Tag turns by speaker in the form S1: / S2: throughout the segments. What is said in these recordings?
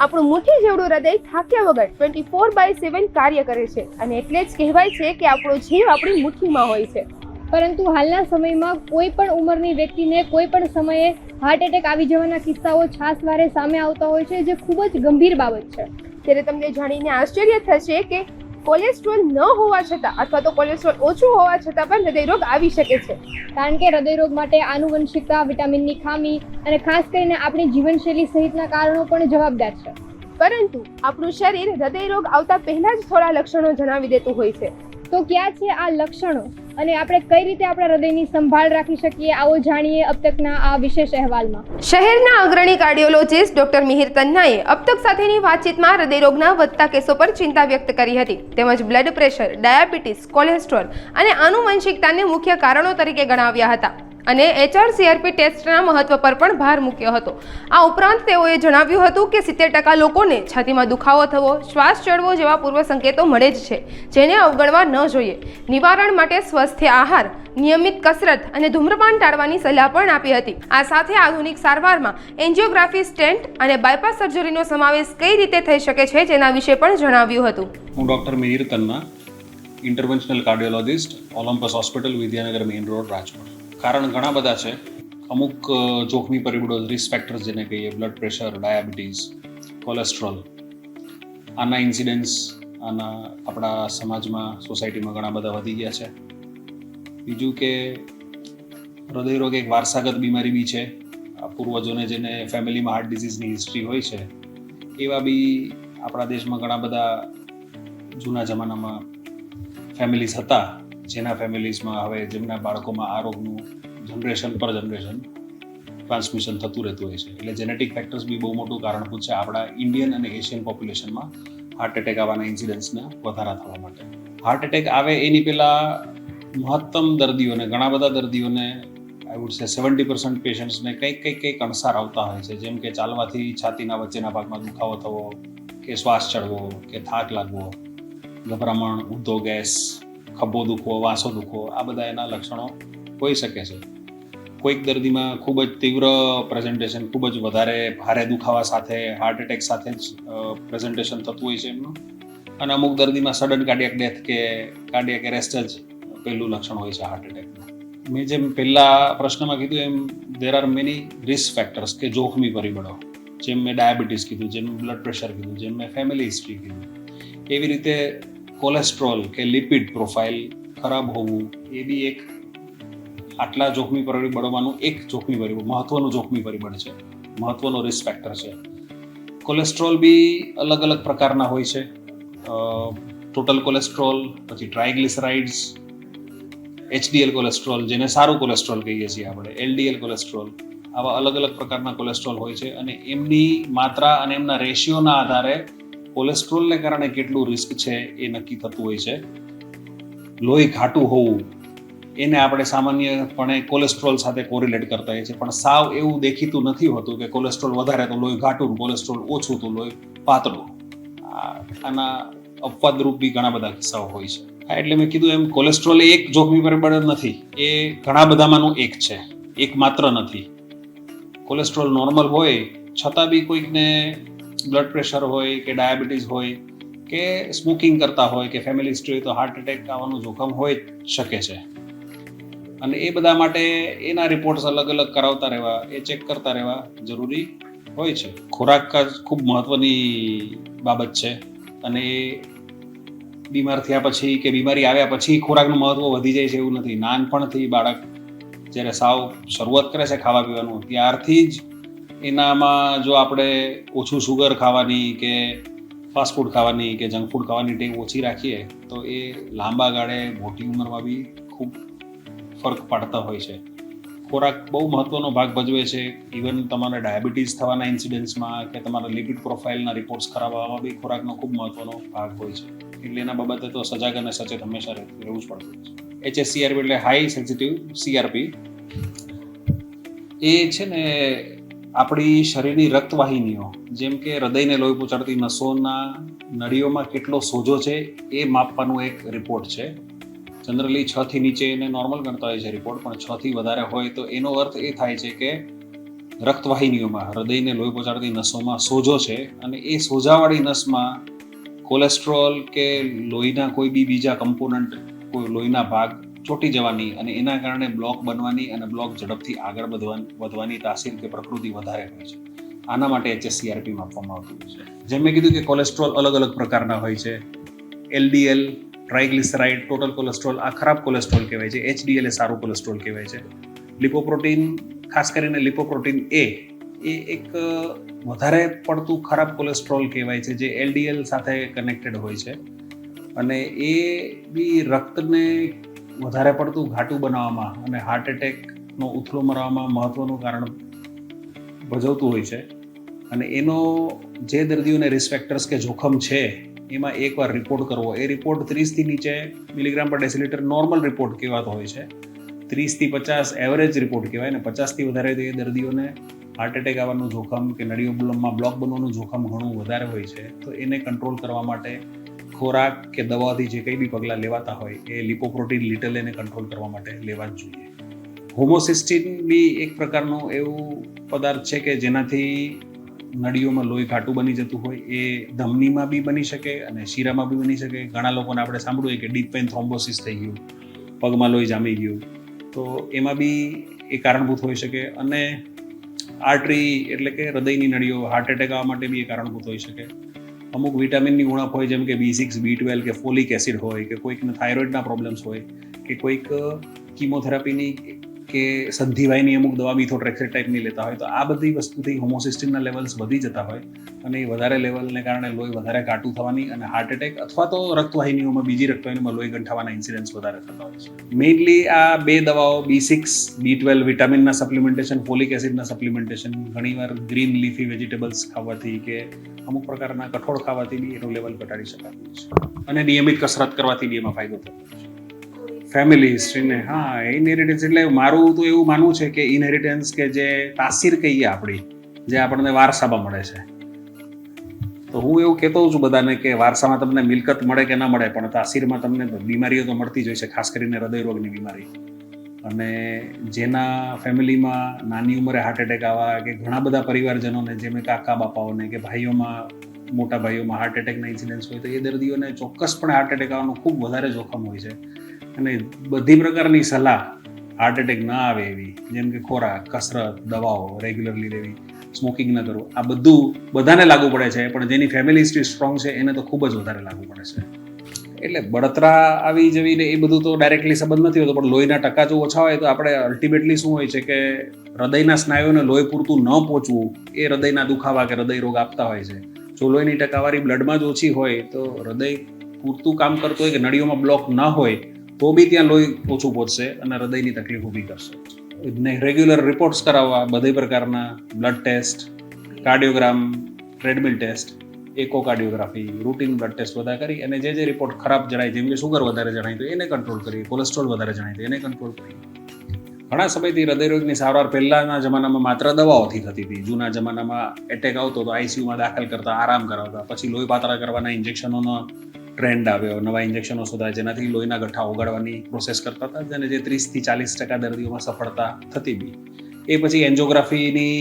S1: આપણું મુઠ્ઠી જેવડું હૃદય થાક્યા વગર 24/7 કાર્ય કરે છે અને એટલે જ કહેવાય છે કે આપણો જીવ આપણી મુઠ્ઠીમાં હોય છે.
S2: પરંતુ હાલના સમયમાં કોઈ પણ ઉંમરની વ્યક્તિને કોઈ પણ સમયે હાર્ટ એટેક આવી જવાના કિસ્સાઓ છાસવારે સામે આવતા હોય છે, જે ખૂબ જ ગંભીર બાબત છે.
S1: ત્યારે તમને જાણીને આશ્ચર્ય થશે કે કોલેસ્ટ્રોલ ન હોવા છતાં અથવા તો કોલેસ્ટ્રોલ ઓછું હોવા છતાં પણ હૃદયરોગ આવી શકે છે.
S2: કારણ કે હૃદયરોગ માટે આનુવંશિકતા, વિટામિનની ખામી અને ખાસ કરીને આપણી જીવનશૈલી સહિતના કારણો પણ જવાબદાર છે.
S1: પરંતુ આપણું શરીર હૃદયરોગ આવતા પહેલા જ થોડા લક્ષણો જણાવી દેતું હોય છે.
S2: તો ક્યાં છે આ લક્ષણો અને આપણે કઈ રીતે આપણા હૃદયની સંભાળ રાખી શકીએ, આવો જાણીએ અબ તકના આ વિશેષ અહેવાલમાં.
S1: શહેરના અગ્રણી કાર્ડિયોલોજિસ્ટ ડોક્ટર મિહિર તન્નાએ અબ તક સાથેની વાતચીતમાં હૃદયરોગના વધતા કેસો પર ચિંતા વ્યક્ત કરી હતી. તેમજ બ્લડ પ્રેશર, ડાયાબિટીસ, કોલેસ્ટ્રોલ અને આનુવંશિકતાને મુખ્ય કારણો તરીકે ગણાવ્યા હતા અને HRCRP ટેસ્ટના મહત્વ પર પણ ભાર મૂક્યો હતો. આ ઉપરાંત તેઓએ જણાવ્યું હતું કે 70% લોકોને છાતીમાં દુખાવો થવો, શ્વાસ ચડવો જેવા પૂર્વ સંકેતો મળે જ છે, જેને અવગણવા ન જોઈએ. નિવારણ માટે સ્વસ્થ આહાર, નિયમિત કસરત અને ધૂમ્રપાન ટાળવાની સલાહ પણ આપી હતી. આ સાથે આધુનિક સારવારમાં એન્જિયોગ્રાફી, સ્ટેન્ટ અને બાયપાસ સર્જરીનો સમાવેશ કઈ રીતે થઈ શકે છે તેના વિશે પણ જણાવ્યું હતું.
S3: હું doctor Mihir Tanna, ઇન્ટરવેન્શનલ cardiologist, Olympus hospital, Vidyanagar main road, Rajkot. કારણ ઘણા બધા છે. અમુક જોખમી પરિબળો, રિસ્ક ફેક્ટર્સ જેને કહીએ, બ્લડ પ્રેશર, ડાયાબિટીસ, કોલેસ્ટ્રોલ, આના ઇન્સિડન્સ આપણા સમાજમાં, સોસાયટીમાં ઘણા બધા વધી ગયા છે. બીજું કે હૃદયરોગ એક વારસાગત બીમારી બી છે. પૂર્વજોને જેને ફેમિલીમાં હાર્ટ ડિઝીઝની હિસ્ટ્રી હોય છે, એવા બી આપણા દેશમાં ઘણા બધા જૂના જમાનામાં ફેમિલીઝ હતા, જેના ફેમિલીઝમાં હવે જેમના બાળકોમાં આ રોગનું જનરેશન પર જનરેશન ટ્રાન્સમિશન થતું રહેતું હોય છે. એટલે જેનેટિક ફેક્ટર્સ બી બહુ મોટું કારણભૂત છે આપણા ઇન્ડિયન અને એશિયન પોપ્યુલેશનમાં હાર્ટ એટેક આવવાના ઇન્સિડન્સના વધારા થવા માટે. હાર્ટ એટેક આવે એની પહેલાં મહત્તમ દર્દીઓને, ઘણા બધા દર્દીઓને, આઈ વુડ સે 70% પેશન્ટ્સને કંઈક અણસાર આવતા હોય છે, જેમ કે ચાલવાથી છાતીના વચ્ચેના ભાગમાં દુખાવો થવો, કે શ્વાસ ચડવો, કે થાક લાગવો, ગભરામણ, ઊંધો ગેસ, ખભો દુખવો, વાસો દુખવો, આ બધા એના લક્ષણો હોઈ શકે છે. કોઈક દર્દીમાં ખૂબ જ તીવ્ર પ્રેઝન્ટેશન, ખૂબ જ વધારે ભારે દુખાવા સાથે, હાર્ટ એટેક સાથે જ પ્રેઝન્ટેશન થતું હોય છે એમનું. અને અમુક દર્દીમાં સડન કાર્ડિયક ડેથ કે કાર્ડિયક એરેસ્ટ જ પહેલું લક્ષણ હોય છે હાર્ટ એટેકનું. મેં જેમ પહેલા પ્રશ્નમાં કીધું એમ there are many risk factors કે જોખમી પરિબળો. જેમ મેં ડાયાબિટીસ કીધું, જેમ બ્લડ પ્રેશર કીધું, જેમ મેં ફેમિલી હિસ્ટ્રી કીધું, એવી રીતે કોલેસ્ટ્રોલ કે લિપિડ પ્રોફાઇલ ખરાબ હોવું એ બી એક આટલા જોખમી પરિબળોમાંનું એક જોખમી પરિબળ, મહત્વનું જોખમી પરિબળ છે, મહત્વનો રિસ્ક ફેક્ટર છે. કોલેસ્ટ્રોલ બી અલગ અલગ પ્રકારના હોય છે. ટોટલ કોલેસ્ટ્રોલ, પછી ટ્રાયગ્લિસરાઇડ્સ, HDL કોલેસ્ટ્રોલ, જેને સારું કોલેસ્ટ્રોલ કહીએ છીએ આપણે, LDL કોલેસ્ટ્રોલ, આવા અલગ અલગ પ્રકારના કોલેસ્ટ્રોલ હોય છે અને એમની માત્રા અને એમના રેશિયોના આધારે કોલેસ્ટ્રોલને કારણે કેટલું રિસ્ક છે એ નક્કી થતું હોય છે. લોહી ઘાટું હોવું એને આપણે સામાન્યપણે કોલેસ્ટ્રોલ સાથે કોરિલેટ કરતા હોઈએ છીએ, પણ સાવ એવું દેખીતું નથી હોતું કે કોલેસ્ટ્રોલ વધારે તો લોહી ઘાટું, કોલેસ્ટ્રોલ ઓછું તો લોહી પાતળું. આના અપવાદરૂપ બી ઘણા બધા કિસ્સાઓ હોય છે. એટલે મેં કીધું એમ કોલેસ્ટ્રોલ એક જોખમી પરિબળ નથી, એ ઘણા બધામાંનું એક છે, એક માત્ર નથી. કોલેસ્ટ્રોલ નોર્મલ હોય છતાં બી કોઈકને બ્લડ પ્રેશર હોય કે ડાયાબિટીસ હોય કે સ્મોકિંગ કરતા હોય કે ફેમિલી હિસ્ટ્રી હોય તો હાર્ટ એટેક આવવાનું જોખમ હોય જ શકે છે. અને એ બધા માટે એના રિપોર્ટ્સ અલગ અલગ કરાવતા રહેવા, એ ચેક કરતા રહેવા જરૂરી હોય છે. ખોરાક ખૂબ મહત્વની બાબત છે અને એ બીમાર થયા પછી કે બીમારી આવ્યા પછી ખોરાકનું મહત્વ વધી જાય છે એવું નથી. નાનપણથી બાળક જ્યારે સાવ શરૂઆત કરે છે ખાવા પીવાનું, ત્યારથી જ એનામાં જો આપણે ઓછું શુગર ખાવાની કે ફાસ્ટ ફૂડ ખાવાની કે જંક ફૂડ ખાવાની ટેવ ઓછી રાખીએ તો એ લાંબા ગાળે મોટી ઉંમરમાં બી ખૂબ ફરક પાડતા હોય છે. ખોરાક બહુ મહત્વનો ભાગ ભજવે છે. ઇવન તમારે ડાયાબિટીસ થવાના ઇન્સિડન્સમાં કે તમારા લિપિડ પ્રોફાઇલના રિપોર્ટ્સ ખરાબ આવવામાં બી ખોરાકનો ખૂબ મહત્વનો ભાગ હોય છે. એટલે એના બાબતે તો સજાગ અને સચેત હંમેશા રહેવું જ પડતું હોય છે. HSCRP એટલે હાઈ સેન્સિટિવ CRP, એ છે ને આપણી શરીરની રક્તવાહિનીઓ, જેમ કે હૃદયને લોહી પહોંચાડતી નસોના નળીઓમાં કેટલો સોજો છે એ માપવાનું એક રિપોર્ટ છે. જનરલી 6 થી નીચે એને નોર્મલ ગણતા હોય છે રિપોર્ટ, પણ 6 થી વધારે હોય તો એનો અર્થ એ થાય છે કે રક્તવાહિનીઓમાં હૃદયને લોહી પહોંચાડતી નસોમાં સોજો છે અને એ સોજાવાળી નસમાં કોલેસ્ટ્રોલ કે લોહીના કોઈ બી બીજા કમ્પોનન્ટ, કોઈ લોહીના ભાગ ચોંટી જવાની અને એના કારણે બ્લોક બનવાની અને બ્લોક ઝડપથી આગળ વધવાની તાસીર કે પ્રકૃતિ વધારે હોય છે. આના માટે HSCRP આપવામાં આવતું હોય છે. જેમ મેં કીધું કે કોલેસ્ટ્રોલ અલગ અલગ પ્રકારના હોય છે. LDL, ટ્રાઇગ્લિસરાઇડ, ટોટલ કોલેસ્ટ્રોલ આ ખરાબ કોલેસ્ટ્રોલ કહેવાય છે. HDL એ સારું કોલેસ્ટ્રોલ કહેવાય છે. લિપોપ્રોટીન, ખાસ કરીને લિપોપ્રોટીન એ એક વધારે પડતું ખરાબ કોલેસ્ટ્રોલ કહેવાય છે, જે LDL સાથે કનેક્ટેડ હોય છે અને એ બી રક્તને વધારે પડતું ઘાટું બનાવવામાં અને હાર્ટ એટેકનો ઉથલો મરવામાં મહત્વનું કારણ ભજવતું હોય છે. અને એનો જે દર્દીઓને રિસ્ક ફેક્ટર્સ કે જોખમ છે એમાં એકવાર રિપોર્ટ કરવો. એ રિપોર્ટ 30થી નીચે મિલીગ્રામ પર ડેસિલીટર નોર્મલ રિપોર્ટ કહેવાતો હોય છે. 30થી 50 એવરેજ રિપોર્ટ કહેવાય ને 50થી વધારે તો એ દર્દીઓને હાર્ટ એટેક આવવાનું જોખમ કે નળીઓમાં બ્લોક બનવાનું જોખમ ઘણું વધારે હોય છે. તો એને કંટ્રોલ કરવા માટે ખોરાક કે દવાથી જે કંઈ બી પગલાં લેવાતા હોય એ લિપોપ્રોટીન લિટલ એને કંટ્રોલ કરવા માટે લેવા જ જોઈએ. હોમોસિસ્ટીન બી એક પ્રકારનું એવું પદાર્થ છે કે જેનાથી નળીઓમાં લોહી ઘાટું બની જતું હોય. એ ધમનીમાં બી બની શકે અને શીરામાં બી બની શકે. ઘણા લોકોને આપણે સાંભળ્યું કે ડીપ વેઇન થ્રોમ્બોસિસ થઈ ગયું, પગમાં લોહી જામી ગયું, તો એમાં બી એ કારણભૂત હોઈ શકે. અને આર્ટરી એટલે કે હૃદયની નળીઓ હાર્ટ એટેક આવવા માટે બી એ કારણભૂત હોઈ શકે. અમુક વિટામિનની ઉણપ હોય, જેમ કે B6, B12 કે ફોલિક એસિડ હોય, કે કોઈકને થાઇરોઇડના પ્રોબ્લેમ્સ હોય, કે કોઈક કીમોથેરાપીની કે સંધિવાયની અમુક દવા મિથોટ્રેક્સેટ ટાઈપની લેતા હોય, તો આ બધી વસ્તુથી હોમોસિસ્ટીનના લેવલ્સ વધી જતા હોય અને એ વધારે લેવલને કારણે લોહી વધારે ઘાટું થવાની અને હાર્ટ એટેક અથવા તો રક્તવાહિનીઓમાં, બીજી રક્તવાહિનીમાં લોહી ગંઠાવાના ઇન્સિડન્ટ્સ વધારે થતા હોય છે. મેઇનલી આ બે દવાઓ B6, B12 વિટામિનના supplementation, folic એસિડના supplementation, ઘણીવાર ગ્રીન લીફી વેજીટેબલ્સ ખાવાથી કે અમુક પ્રકારના કઠોળ ખાવાથી બી એનું લેવલ ઘટાડી શકાતું હોય છે. અને નિયમિત કસરત કરવાથી બી એમાં ફાયદો થતો હોય છે. ફેમિલી હિસ્ટ્રીને, હા, ઇનહેરિટન્સ એટલે મારું તો એવું માનવું છે કે ઇનહેરિટન્સ કે જે તાસીર કહીએ આપણી, જે આપણને વારસામાં મળે છે, તો હું એવું કહેતો છું બધાને કે વારસામાં તમને મિલકત મળે કે ના મળે, પણ તાસીરમાં તમને બીમારીઓ તો મળતી જ હોય છે, ખાસ કરીને હૃદયરોગની બીમારી. અને જેના ફેમિલીમાં નાની ઉંમરે હાર્ટ એટેક આવવા કે ઘણા બધા પરિવારજનોને, જેમ કાકા બાપાઓને કે ભાઈઓમાં, મોટા ભાઈઓમાં હાર્ટ એટેકના ઇન્સિડન્ટ્સ હોય, તો એ દર્દીઓને ચોક્કસપણે હાર્ટ એટેક આવવાનું ખૂબ વધારે જોખમ હોય છે. અને બધી પ્રકારની સલાહ હાર્ટ એટેક ના આવે એવી, જેમ કે ખોરાક, કસરત, દવાઓ રેગ્યુલરલી લેવી, સ્મોકિંગ ન કરવું, આ બધું બધાને લાગુ પડે છે, પણ જેની ફેમિલી હિસ્ટ્રી સ્ટ્રોંગ છે એને તો ખૂબ જ વધારે લાગુ પડે છે. એટલે બળતરા આવી જવી ને એ બધું તો ડાયરેક્ટલી સંબંધ નથી હોતો, પણ લોહીના ટકા જો ઓછા હોય તો આપણે અલ્ટિમેટલી શું હોય છે કે હૃદયના સ્નાયુઓને લોહી પૂરતું ન પહોંચવું એ હૃદયના દુખાવા કે હૃદય રોગ આપતા હોય છે. જો લોહીની ટકાવારી બ્લડમાં જ ઓછી હોય તો હૃદય પૂરતું કામ કરતું હોય કે નળીઓમાં બ્લોક ન હોય તો બી ત્યાં લોહી ઓછું પહોંચશે અને હૃદયની તકલીફ ઊભી કરશે. રેગ્યુલર રિપોર્ટ્સ કરાવવા, બધી પ્રકારના blood test, cardiogram, treadmill test, echocardiography, routine blood test બધા કરી અને જે રિપોર્ટ ખરાબ જણાય, જેમ કે શુગર વધારે જણાય તો એને કંટ્રોલ કરીએ, કોલેસ્ટ્રોલ વધારે જણાય તો એને કંટ્રોલ કરીએ. ઘણા સમયથી હૃદયરોગની સારવાર પહેલાના જમાનામાં માત્ર દવાઓથી થતી હતી. જૂના જમાનામાં એટેક આવતો તો ICUમાં દાખલ કરતા, આરામ કરાવતા, પછી લોહી પાતળા કરવાના ઇન્જેક્શનોનો ટ્રેન્ડ આવ્યો, નવા ઇન્જેક્શનો શોધાય જેનાથી લોહીના ગઠ્ઠા ઓગાળવાની પ્રોસેસ કરતા હતા, અને જે 30થી 40% દર્દીઓમાં સફળતા થતી બી. એ પછી એન્જિયોગ્રાફીની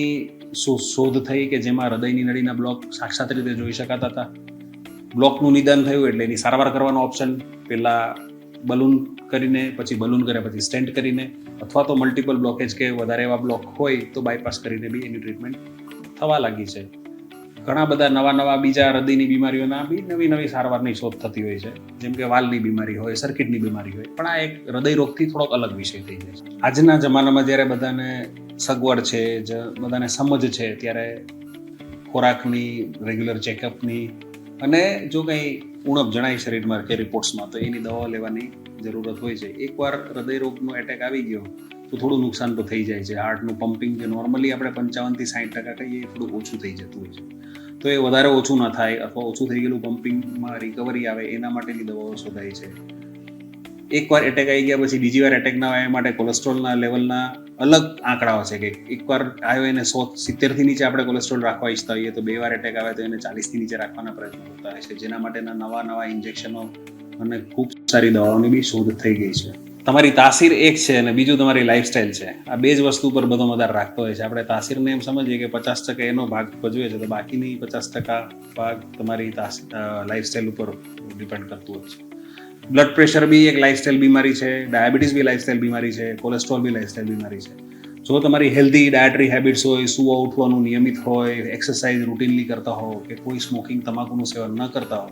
S3: શોધ થઈ કે જેમાં હૃદયની નળીના બ્લોક સાક્ષાત રીતે જોઈ શકાતા હતા. બ્લોકનું નિદાન થયું એટલે એની સારવાર કરવાનો ઓપ્શન, પહેલાં બલૂન કરીને, પછી બલૂન કર્યા પછી સ્ટેન્ટ કરીને, અથવા તો મલ્ટિપલ બ્લોકેજ કે વધારે એવા બ્લોક હોય તો બાયપાસ કરીને બી એની ટ્રીટમેન્ટ થવા લાગી છે. ઘણા બધા નવા બીજા હૃદયની બીમારીઓના બી નવી સારવારની શોધ થતી હોય છે, જેમ કે વાલની બીમારી હોય, સર્કિટની બીમારી હોય, પણ આ એક હૃદય રોગથી થોડોક અલગ વિષય થઈ જાય છે. આજના જમાનામાં જ્યારે બધાને સગવડ છે, બધાને સમજ છે, ત્યારે ખોરાકની, રેગ્યુલર ચેકઅપની અને જો કંઈ ઉણપ જણાય શરીરમાં કે રિપોર્ટ્સમાં તો એની દવા લેવાની જરૂરત હોય છે. એકવાર હૃદય રોગનો એટેક આવી ગયો તો થોડું નુકસાન તો થઈ જાય છે. હાર્ટનું પમ્પિંગ જે નોર્મલી આપણે 55થી 60% કહીએ એ થોડું ઓછું થઈ જતું હોય છે. તો એ વધારે ઓછું ન થાય અથવા ઓછું થઈ ગયેલું પમ્પિંગમાં રિકવરી આવે એના માટેની દવાઓ શોધાય છે. એકવાર એટેક આવી ગયા પછી બીજી વાર એટેક ના આવે એ માટે કોલેસ્ટ્રોલના લેવલના અલગ આંકડાઓ છે કે એકવાર આવ્યો એને 170થી નીચે આપણે કોલેસ્ટ્રોલ રાખવા ઈચ્છતા હોઈએ તો 2 વાર એટેક આવે તો એને 40થી નીચે રાખવાના પ્રયત્નો કરતા હોય છે, જેના માટેના નવા ઇન્જેક્શનો અને ખૂબ સારી દવાઓની બી શોધ થઈ ગઈ છે. તમારી તાસીર એક છે અને બીજું તમારી લાઈફસ્ટાઈલ છે. આ બે જ વસ્તુ પર બધો વધારે રાખતો હોય છે. આપણે તાસીરને એમ સમજીએ કે 50% એનો ભાગ ભજવે છે, તો બાકીની 50% ભાગ તમારી લાઈફસ્ટાઈલ ઉપર ડિપેન્ડ કરતું હોય છે. બ્લડ પ્રેશર બી એક લાઈફસ્ટાઈલ બીમારી છે, ડાયાબિટીસ બી લાઈફસ્ટાઈલ બીમારી છે, કોલેસ્ટ્રોલ બી લાઈફસ્ટાઈલ બીમારી છે. જો તમારી હેલ્ધી ડાયટરી હેબિટ્સ હોય, સુવા ઉઠવાનું નિયમિત હોય, એક્સરસાઇઝ રૂટીનલી કરતા હો, કે કોઈ સ્મોકિંગ તમાકુનું સેવન ન કરતા હો,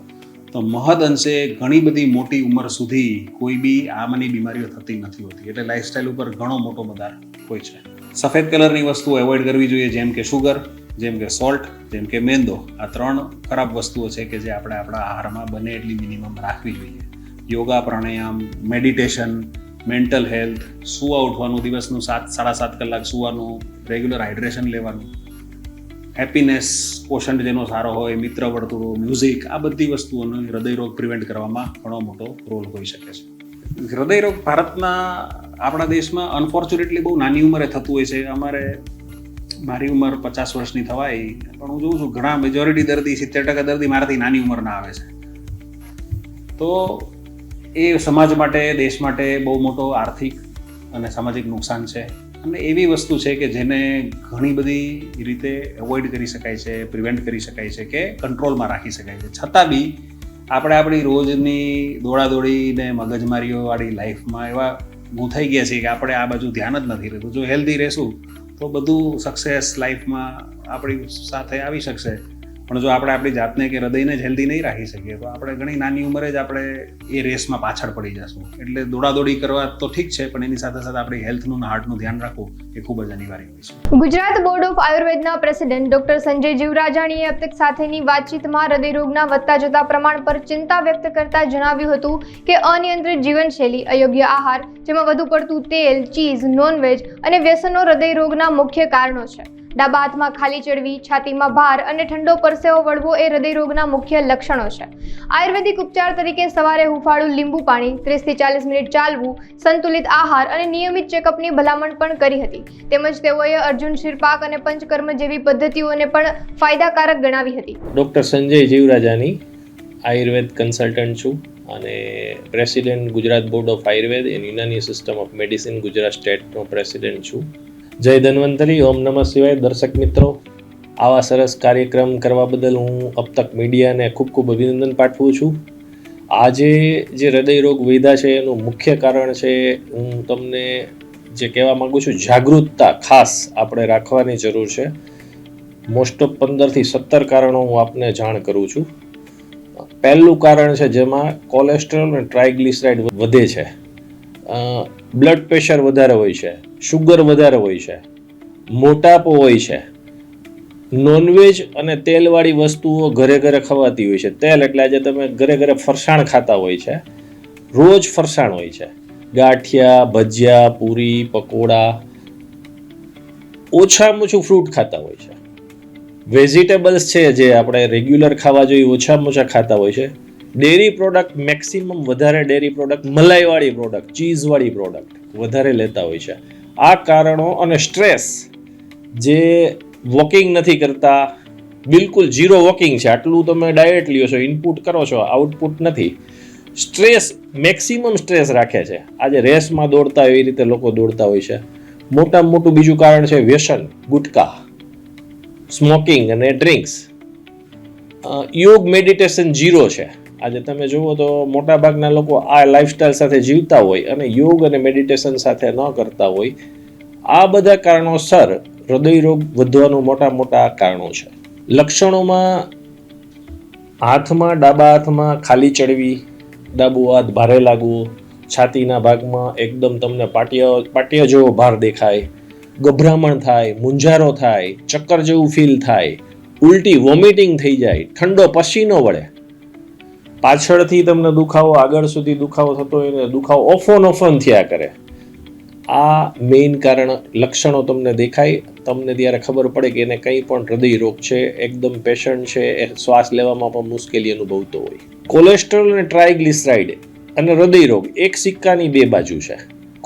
S3: તો મહદ અંશે ઘણી બધી મોટી ઉંમર સુધી કોઈ બી આમાંની બીમારીઓ થતી નથી હોતી. એટલે લાઈફસ્ટાઈલ ઉપર ઘણો મોટો બધાર હોય છે. સફેદ કલરની વસ્તુઓ એવોઇડ કરવી જોઈએ, જેમ કે શુગર, જેમ કે સોલ્ટ, જેમ કે મેંદો. આ 3 ખરાબ વસ્તુઓ છે કે જે આપણે આપણા આહારમાં બને એટલી મિનિમમ રાખવી જોઈએ. યોગા, પ્રાણાયામ, મેડિટેશન, મેન્ટલ હેલ્થ, સુવા ઉઠવાનું, દિવસનું 7-7.5 કલાક સુવાનું, રેગ્યુલર હાઇડ્રેશન લેવાનું, હેપીનેસ, પોષણ જેનો સારો હોય, મિત્ર વર્તુળો, મ્યુઝિક, આ બધી વસ્તુઓનો હૃદયરોગ પ્રિવેન્ટ કરવામાં ઘણો મોટો રોલ હોઈ શકે છે. હૃદયરોગ આપણા દેશમાં અનફોર્ચ્યુનેટલી બહુ નાની ઉંમરે થતું હોય છે. મારી ઉંમર 50 વર્ષની થવાય, પણ હું જોઉં છું ઘણા મેજોરિટી દર્દી 70% દર્દી મારાથી નાની ઉંમરના આવે છે. તો એ સમાજ માટે, દેશ માટે બહુ મોટો આર્થિક અને સામાજિક નુકસાન છે. અને એવી વસ્તુ છે કે જેને ઘણી બધી રીતે એવોઇડ કરી શકાય છે, પ્રિવેન્ટ કરી શકાય છે, કે કંટ્રોલમાં રાખી શકાય છે. છતાં બી આપણે આપણી રોજની દોડાદોડીને મગજમારીઓવાળી લાઈફમાં એવા ગૂંથાઈ ગયા છીએ કે આપણે આ બાજુ ધ્યાન જ નથી રહેતું. જો હેલ્ધી રહેશું તો બધું સક્સેસ લાઈફમાં આપણી સાથે આવી શકશે. પણ જો આપણે આપણી જાતને કે હૃદયને જ હેલ્ધી નહીં રાખી શકીએ તો આપણે ઘણી નાની ઉંમરે જ આપણે એ રેસમાં પાછળ પડી જશું. એટલે દોડાદોડી કરવા તો ઠીક છે, પણ એની સાથે સાથે આપણી હેલ્થનું અને હાર્ટનું ધ્યાન રાખવું એ ખૂબ જ અનિવાર્ય હોય છે.
S2: ગુજરાત બોર્ડ ઓફ આયુર્વેદના પ્રેસિડેન્ટ ડોક્ટર સંજય જીવરાજાણીએ અબતક સાથેની વાતચીતમાં હૃદયરોગના વધતા જતા પ્રમાણ પર ચિંતા વ્યક્ત કરતા જણાવ્યું હતું કે અનિયંત્રિત જીવનશૈલી, અયોગ્ય આહાર, જેમાં વધુ પડતું તેલ, ચીઝ, નોનવેજ અને વ્યસનો હૃદયરોગના મુખ્ય કારણો છે. ડાબા હાથમાં ખાલી ચડવી, છાતીમાં ભાર અને ઠંડો પરસેવો વળવો એ હૃદયરોગના મુખ્ય લક્ષણો છે. આયુર્વેદિક ઉપચાર તરીકે સવારે હુંફાળું લીંબુ પાણી, 30 થી 40 મિનિટ ચાલવું, સંતુલિત આહાર અને નિયમિત ચેકઅપની ભલામણ પણ કરી હતી. તેમજ તેઓએ અર્જુન શિરપાક અને પંચકર્મ જેવી પદ્ધતિઓને પણ ફાયદાકારક ગણાવી હતી.
S4: ડૉક્ટર સંજય જીવરાજાની આયુર્વેદ કન્સલ્ટન્ટ છું અને president Gujarat board of Ayurveda and Unani system of medicine Gujarat સ્ટેટનો પ્રેસિડેન્ટ છું. જય ધન્વંતરી, ઓમ નમઃ શિવાય. દર્શક મિત્રો, આવા સરસ કાર્યક્રમ કરવા બદલ હું અબતક મીડિયાને ખૂબ ખૂબ અભિનંદન પાઠવું છું. આજે જે હૃદયરોગ વધ્યા છે એનું મુખ્ય કારણ છે, હું તમને જે કહેવા માગું છું, જાગૃતતા ખાસ આપણે રાખવાની જરૂર છે. મોસ્ટ ઓફ 15 થી 17 કારણો હું આપને જાણ કરું છું. પહેલું કારણ છે જેમાં કોલેસ્ટ્રોલ અને ટ્રાયગ્લિસરાઇડ વધે છે, બ્લડ પ્રેશર વધારે હોય છે, શુગર વધારે હોય છે, મોટાપો હોય છે, નોનવેજ અને તેલવાળી વસ્તુઓ ઘરે ઘરે ખવાતી હોય છે. તેલ એટલે આજે તમે ઘરે ઘરે ફરસાણ ખાતા હોય છે, રોજ ફરસાણ હોય છે, ગાંઠિયા, ભજીયા, પૂરી, પકોડા. ઓછામાં ઓછું ફ્રૂટ ખાતા હોય છે, વેજીટેબલ્સ છે જે આપણે રેગ્યુલર ખાવા જોઈએ ઓછામાં ઓછા ખાતા હોય છે. ડેરી પ્રોડક્ટ મેક્સિમમ વધારે, ડેરી પ્રોડક્ટ, મલાઈવાળી પ્રોડક્ટ, ચીઝવાળી પ્રોડક્ટ વધારે લેતા હોય છે. આ કારણો અને સ્ટ્રેસ, જે વોકિંગ નથી કરતા, બિલકુલ ઝીરો વોકિંગ છે, આટલું તમે ડાયટ લ્યો છો, ઇનપુટ કરો છો, આઉટપુટ નથી. સ્ટ્રેસ, મેક્સિમમ સ્ટ્રેસ રાખે છે. આજે રેસમાં દોડતા એવી રીતે લોકો દોડતા હોય છે. મોટામાં મોટું બીજું કારણ છે વ્યસન, ગુટકા, સ્મોકિંગ અને ડ્રિંક્સ. યોગ, મેડિટેશન ઝીરો છે. આજે તમે જુઓ તો મોટાભાગના લોકો આ લાઈફસ્ટાઈલ સાથે જીવતા હોય અને યોગ અને મેડિટેશન સાથે ન કરતા હોય. આ બધા કારણોસર હૃદયરોગ વધવાનું મોટા કારણો છે. લક્ષણોમાં ડાબા હાથમાં ખાલી ચડવી, ડાબુ હાથ ભારે લાગવું, છાતીના ભાગમાં એકદમ તમને પાટિયા જેવો ભાર દેખાય, ગભરામણ થાય, મૂંઝારો થાય, ચક્કર જેવું ફીલ થાય, ઉલટી વોમિટિંગ થઈ જાય, ઠંડો પસીનો વળે, પાછળથી તમને દુખાવો, આગળ સુધી દુખાવો થતો હોય ને દુખાવો ઓફન થયા કરે. આ મેઇન કારણ લક્ષણો તમને દેખાય, તમને ત્યારે ખબર પડે કે એને કંઈ પણ હૃદય રોગ છે, એકદમ પેશન્ટ છે, એ શ્વાસ લેવામાં પણ મુશ્કેલી અનુભવતો હોય. કોલેસ્ટ્રોલ અને ટ્રાયગ્લિસરાઇડ અને હૃદય રોગ એક સિક્કાની બે બાજુ છે.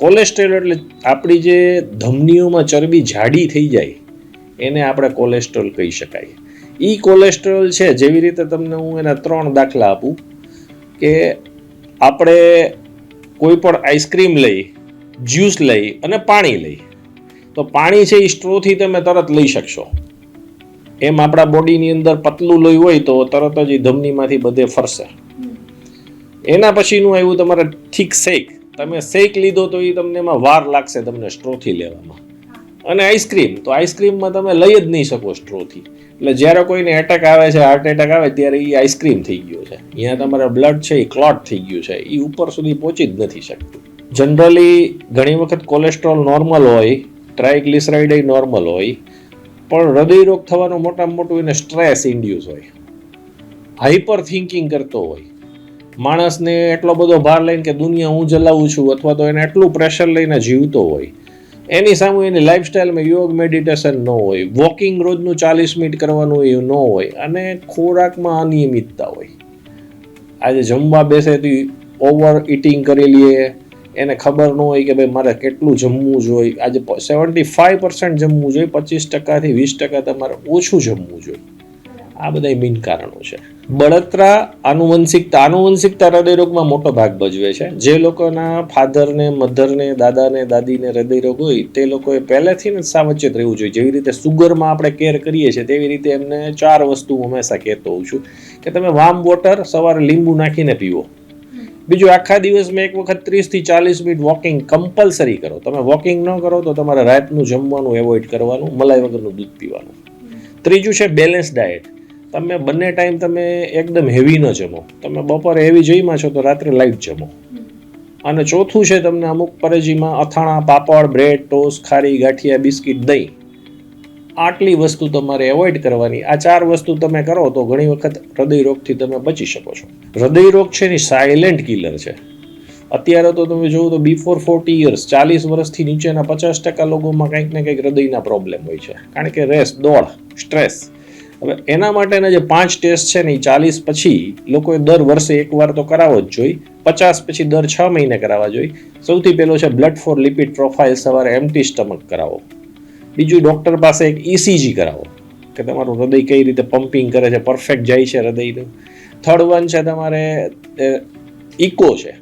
S4: કોલેસ્ટ્રોલ એટલે આપણી જે ધમનીઓમાં ચરબી જાડી થઈ જાય એને આપણે કોલેસ્ટ્રોલ કહી શકાય. ઈ કોલેસ્ટ્રોલ છે, જેવી રીતે તમને હું એના 3 દાખલા આપું કે આપણે કોઈ પણ આઈસ્ક્રીમ લઈ, જ્યુસ લઈ અને પાણી લઈ, તો પાણી છે એ સ્ટ્રોથી તમે તરત લઈ શકશો. એમ આપણા બોડીની અંદર પતલું લોહી હોય તો તરત જ એ ધમનીમાંથી બધે ફરશે. એના પછીનું આવ્યું તમારે થીક શેક. તમે શેક લીધો તો એ તમને એમાં વાર લાગશે તમને સ્ટ્રોથી લેવામાં. અને આઈસ્ક્રીમ, તો આઈસ્ક્રીમમાં તમે લઈ જ નહીં શકો સ્ટ્રોથી. એટલે જ્યારે કોઈને એટેક આવે છે, હાર્ટ એટેક આવે ત્યારે એ આઈસ્ક્રીમ થઈ ગયો છે, અહીંયા તમારા બ્લડ છે એ ક્લોટ થઈ ગયું છે, એ ઉપર સુધી પહોંચી જ નથી શકતું. જનરલી ઘણી વખત કોલેસ્ટ્રોલ નોર્મલ હોય, ટ્રાયગ્લિસરાઇડ નોર્મલ હોય, પણ હૃદયરોગ થવાનું મોટામાં મોટું એને સ્ટ્રેસ ઇન્ડ્યુસ હોય, હાઈપર થિંકિંગ કરતો હોય, માણસને એટલો બધો ભાર લઈને કે દુનિયા હું ચલાવું છું, અથવા તો એને એટલું પ્રેશર લઈને જીવતો હોય, એની સામે એની લાઈફસ્ટાઈલમાં યોગ મેડિટેશન ન હોય, વોકિંગ રોજનું 40 મિનિટ કરવાનું એ ન હોય, અને ખોરાકમાં અનિયમિતતા હોય. આજે જમવા બેસે તો ઓવર ઇટિંગ કરી લઈએ, એને ખબર ન હોય કે ભાઈ મારે કેટલું જમવું જોઈએ. આજે 75% જમવું જોઈએ, 25% થી 20% તમારે ઓછું જમવું જોઈએ. આ બધા મેઇન કારણો છે. બળતરા, આનુવંશિકતા હૃદયરોગમાં મોટો ભાગ ભજવે છે. જે લોકોના ફાધરને, મધરને, દાદાને, દાદીને હૃદયરોગ હોય તે લોકોએ પહેલેથી જ સાવચેત રહેવું જોઈએ. જેવી રીતે સુગરમાં આપણે કેર કરીએ છીએ તેવી રીતે એમને 4 વસ્તુ હંમેશા કહેતો હોઉં છું કે તમે વાર્મ વોટર સવારે લીંબુ નાખીને પીવો. બીજું, આખા દિવસમાં એક વખત 30 થી 40 મિનિટ વોકિંગ કમ્પલસરી કરો. તમે વોકિંગ ન કરો તો તમારે રાતનું જમવાનું એવોઇડ કરવાનું, મલાઈ વગરનું દૂધ પીવાનું. ત્રીજું છે બેલેન્સ ડાયટ. તમે બંને ટાઈમ તમે એકદમ હેવી ન જમો. તમે બપોરે હેવી જમ્યા છો તો રાત્રે લાઇટ જમો. અને ચોથું છે તમને અમુક પરેજીમાં અથાણા, પાપડ, બ્રેડ, ટોસ્ટ, ખારી, ગાંઠિયા, બિસ્કિટ, દહીં, આટલી વસ્તુ તમારે એવોઇડ કરવાની. આ 4 વસ્તુ તમે કરો તો ઘણી વખત હૃદયરોગથી તમે બચી શકો છો. હૃદયરોગ છે ને સાયલેન્ટ કિલર છે. અત્યારે તો તમે જોવો તો બિફોર 40 યર્સ, 40 વર્ષથી નીચેના 50% લોકોમાં કંઈક ને કંઈક હૃદયના પ્રોબ્લેમ હોય છે, કારણ કે રેસ, દોડ, સ્ટ્રેસ. હવે એના માટેના જે 5 ટેસ્ટ છે ને એ 40 પછી લોકોએ દર વર્ષે એકવાર તો કરાવવો જ જોઈએ, 50 પછી દર 6 મહિને કરાવવા જોઈએ. સૌથી પહેલો છે બ્લડ ફોર લિપિડ પ્રોફાઇલ, સવારે એમ્પ્ટી સ્ટમક કરાવો. બીજું, ડૉક્ટર પાસે એક ECG કરાવો કે તમારું હૃદય કઈ રીતે પમ્પિંગ કરે છે, પરફેક્ટ જાય છે હૃદયનું. થર્ડ વન છે તમારે ઇકો છે.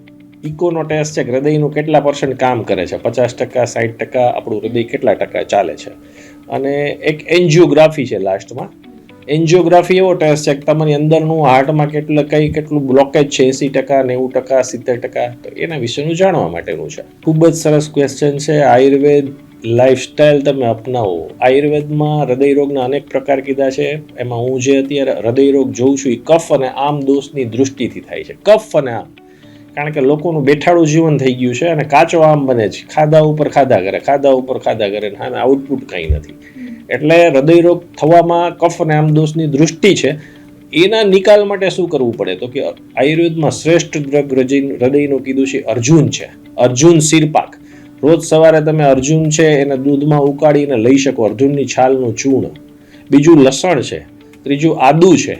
S4: ઇકોનો ટેસ્ટ છે કે હૃદયનું કેટલા % કામ કરે છે, 50%, 60%, આપણું હૃદય કેટલા ટકા ચાલે છે. અને એક એન્જિયોગ્રાફી છે લાસ્ટમાં. એન્જિયોગ્રાફી એવો ટેસ્ટ છે કે તમારી અંદરનું હાર્ટમાં કેટલું બ્લોકેજ છે, 80%, 90%, 70%, તો એના વિશેનું જાણવા માટેનું છે. ખૂબ જ સરસ ક્વેશ્ચન છે. આયુર્વેદ લાઈફસ્ટાઈલ તમે અપનાવો. આયુર્વેદમાં હૃદયરોગના અનેક પ્રકાર કીધા છે. એમાં હું જે અત્યારે હૃદયરોગ જોઉં છું એ કફ અને આમ દોષની દૃષ્ટિથી થાય છે. કફ અને આમ, કારણ કે લોકોનું બેઠાડું જીવન થઈ ગયું છે અને કાચો આમ બને છે, ખાધા ઉપર ખાધા કરે, અને આઉટપુટ કંઈ નથી. એટલે હૃદયરોગ થવામાં કફ અને આમ દોષની દૃષ્ટિ છે. એના નિકાલ માટે શું કરવું પડે તો કે આયુર્વેદમાં શ્રેષ્ઠ ડ્રગ હૃદયનું કીધું છે અર્જુન છે. અર્જુન શિરપાક. રોજ સવારે તમે અર્જુન છે એને દૂધમાં ઉકાળીને લઈ શકો, અર્જુનની છાલનું ચૂર્ણ. બીજું લસણ છે. ત્રીજું આદુ છે.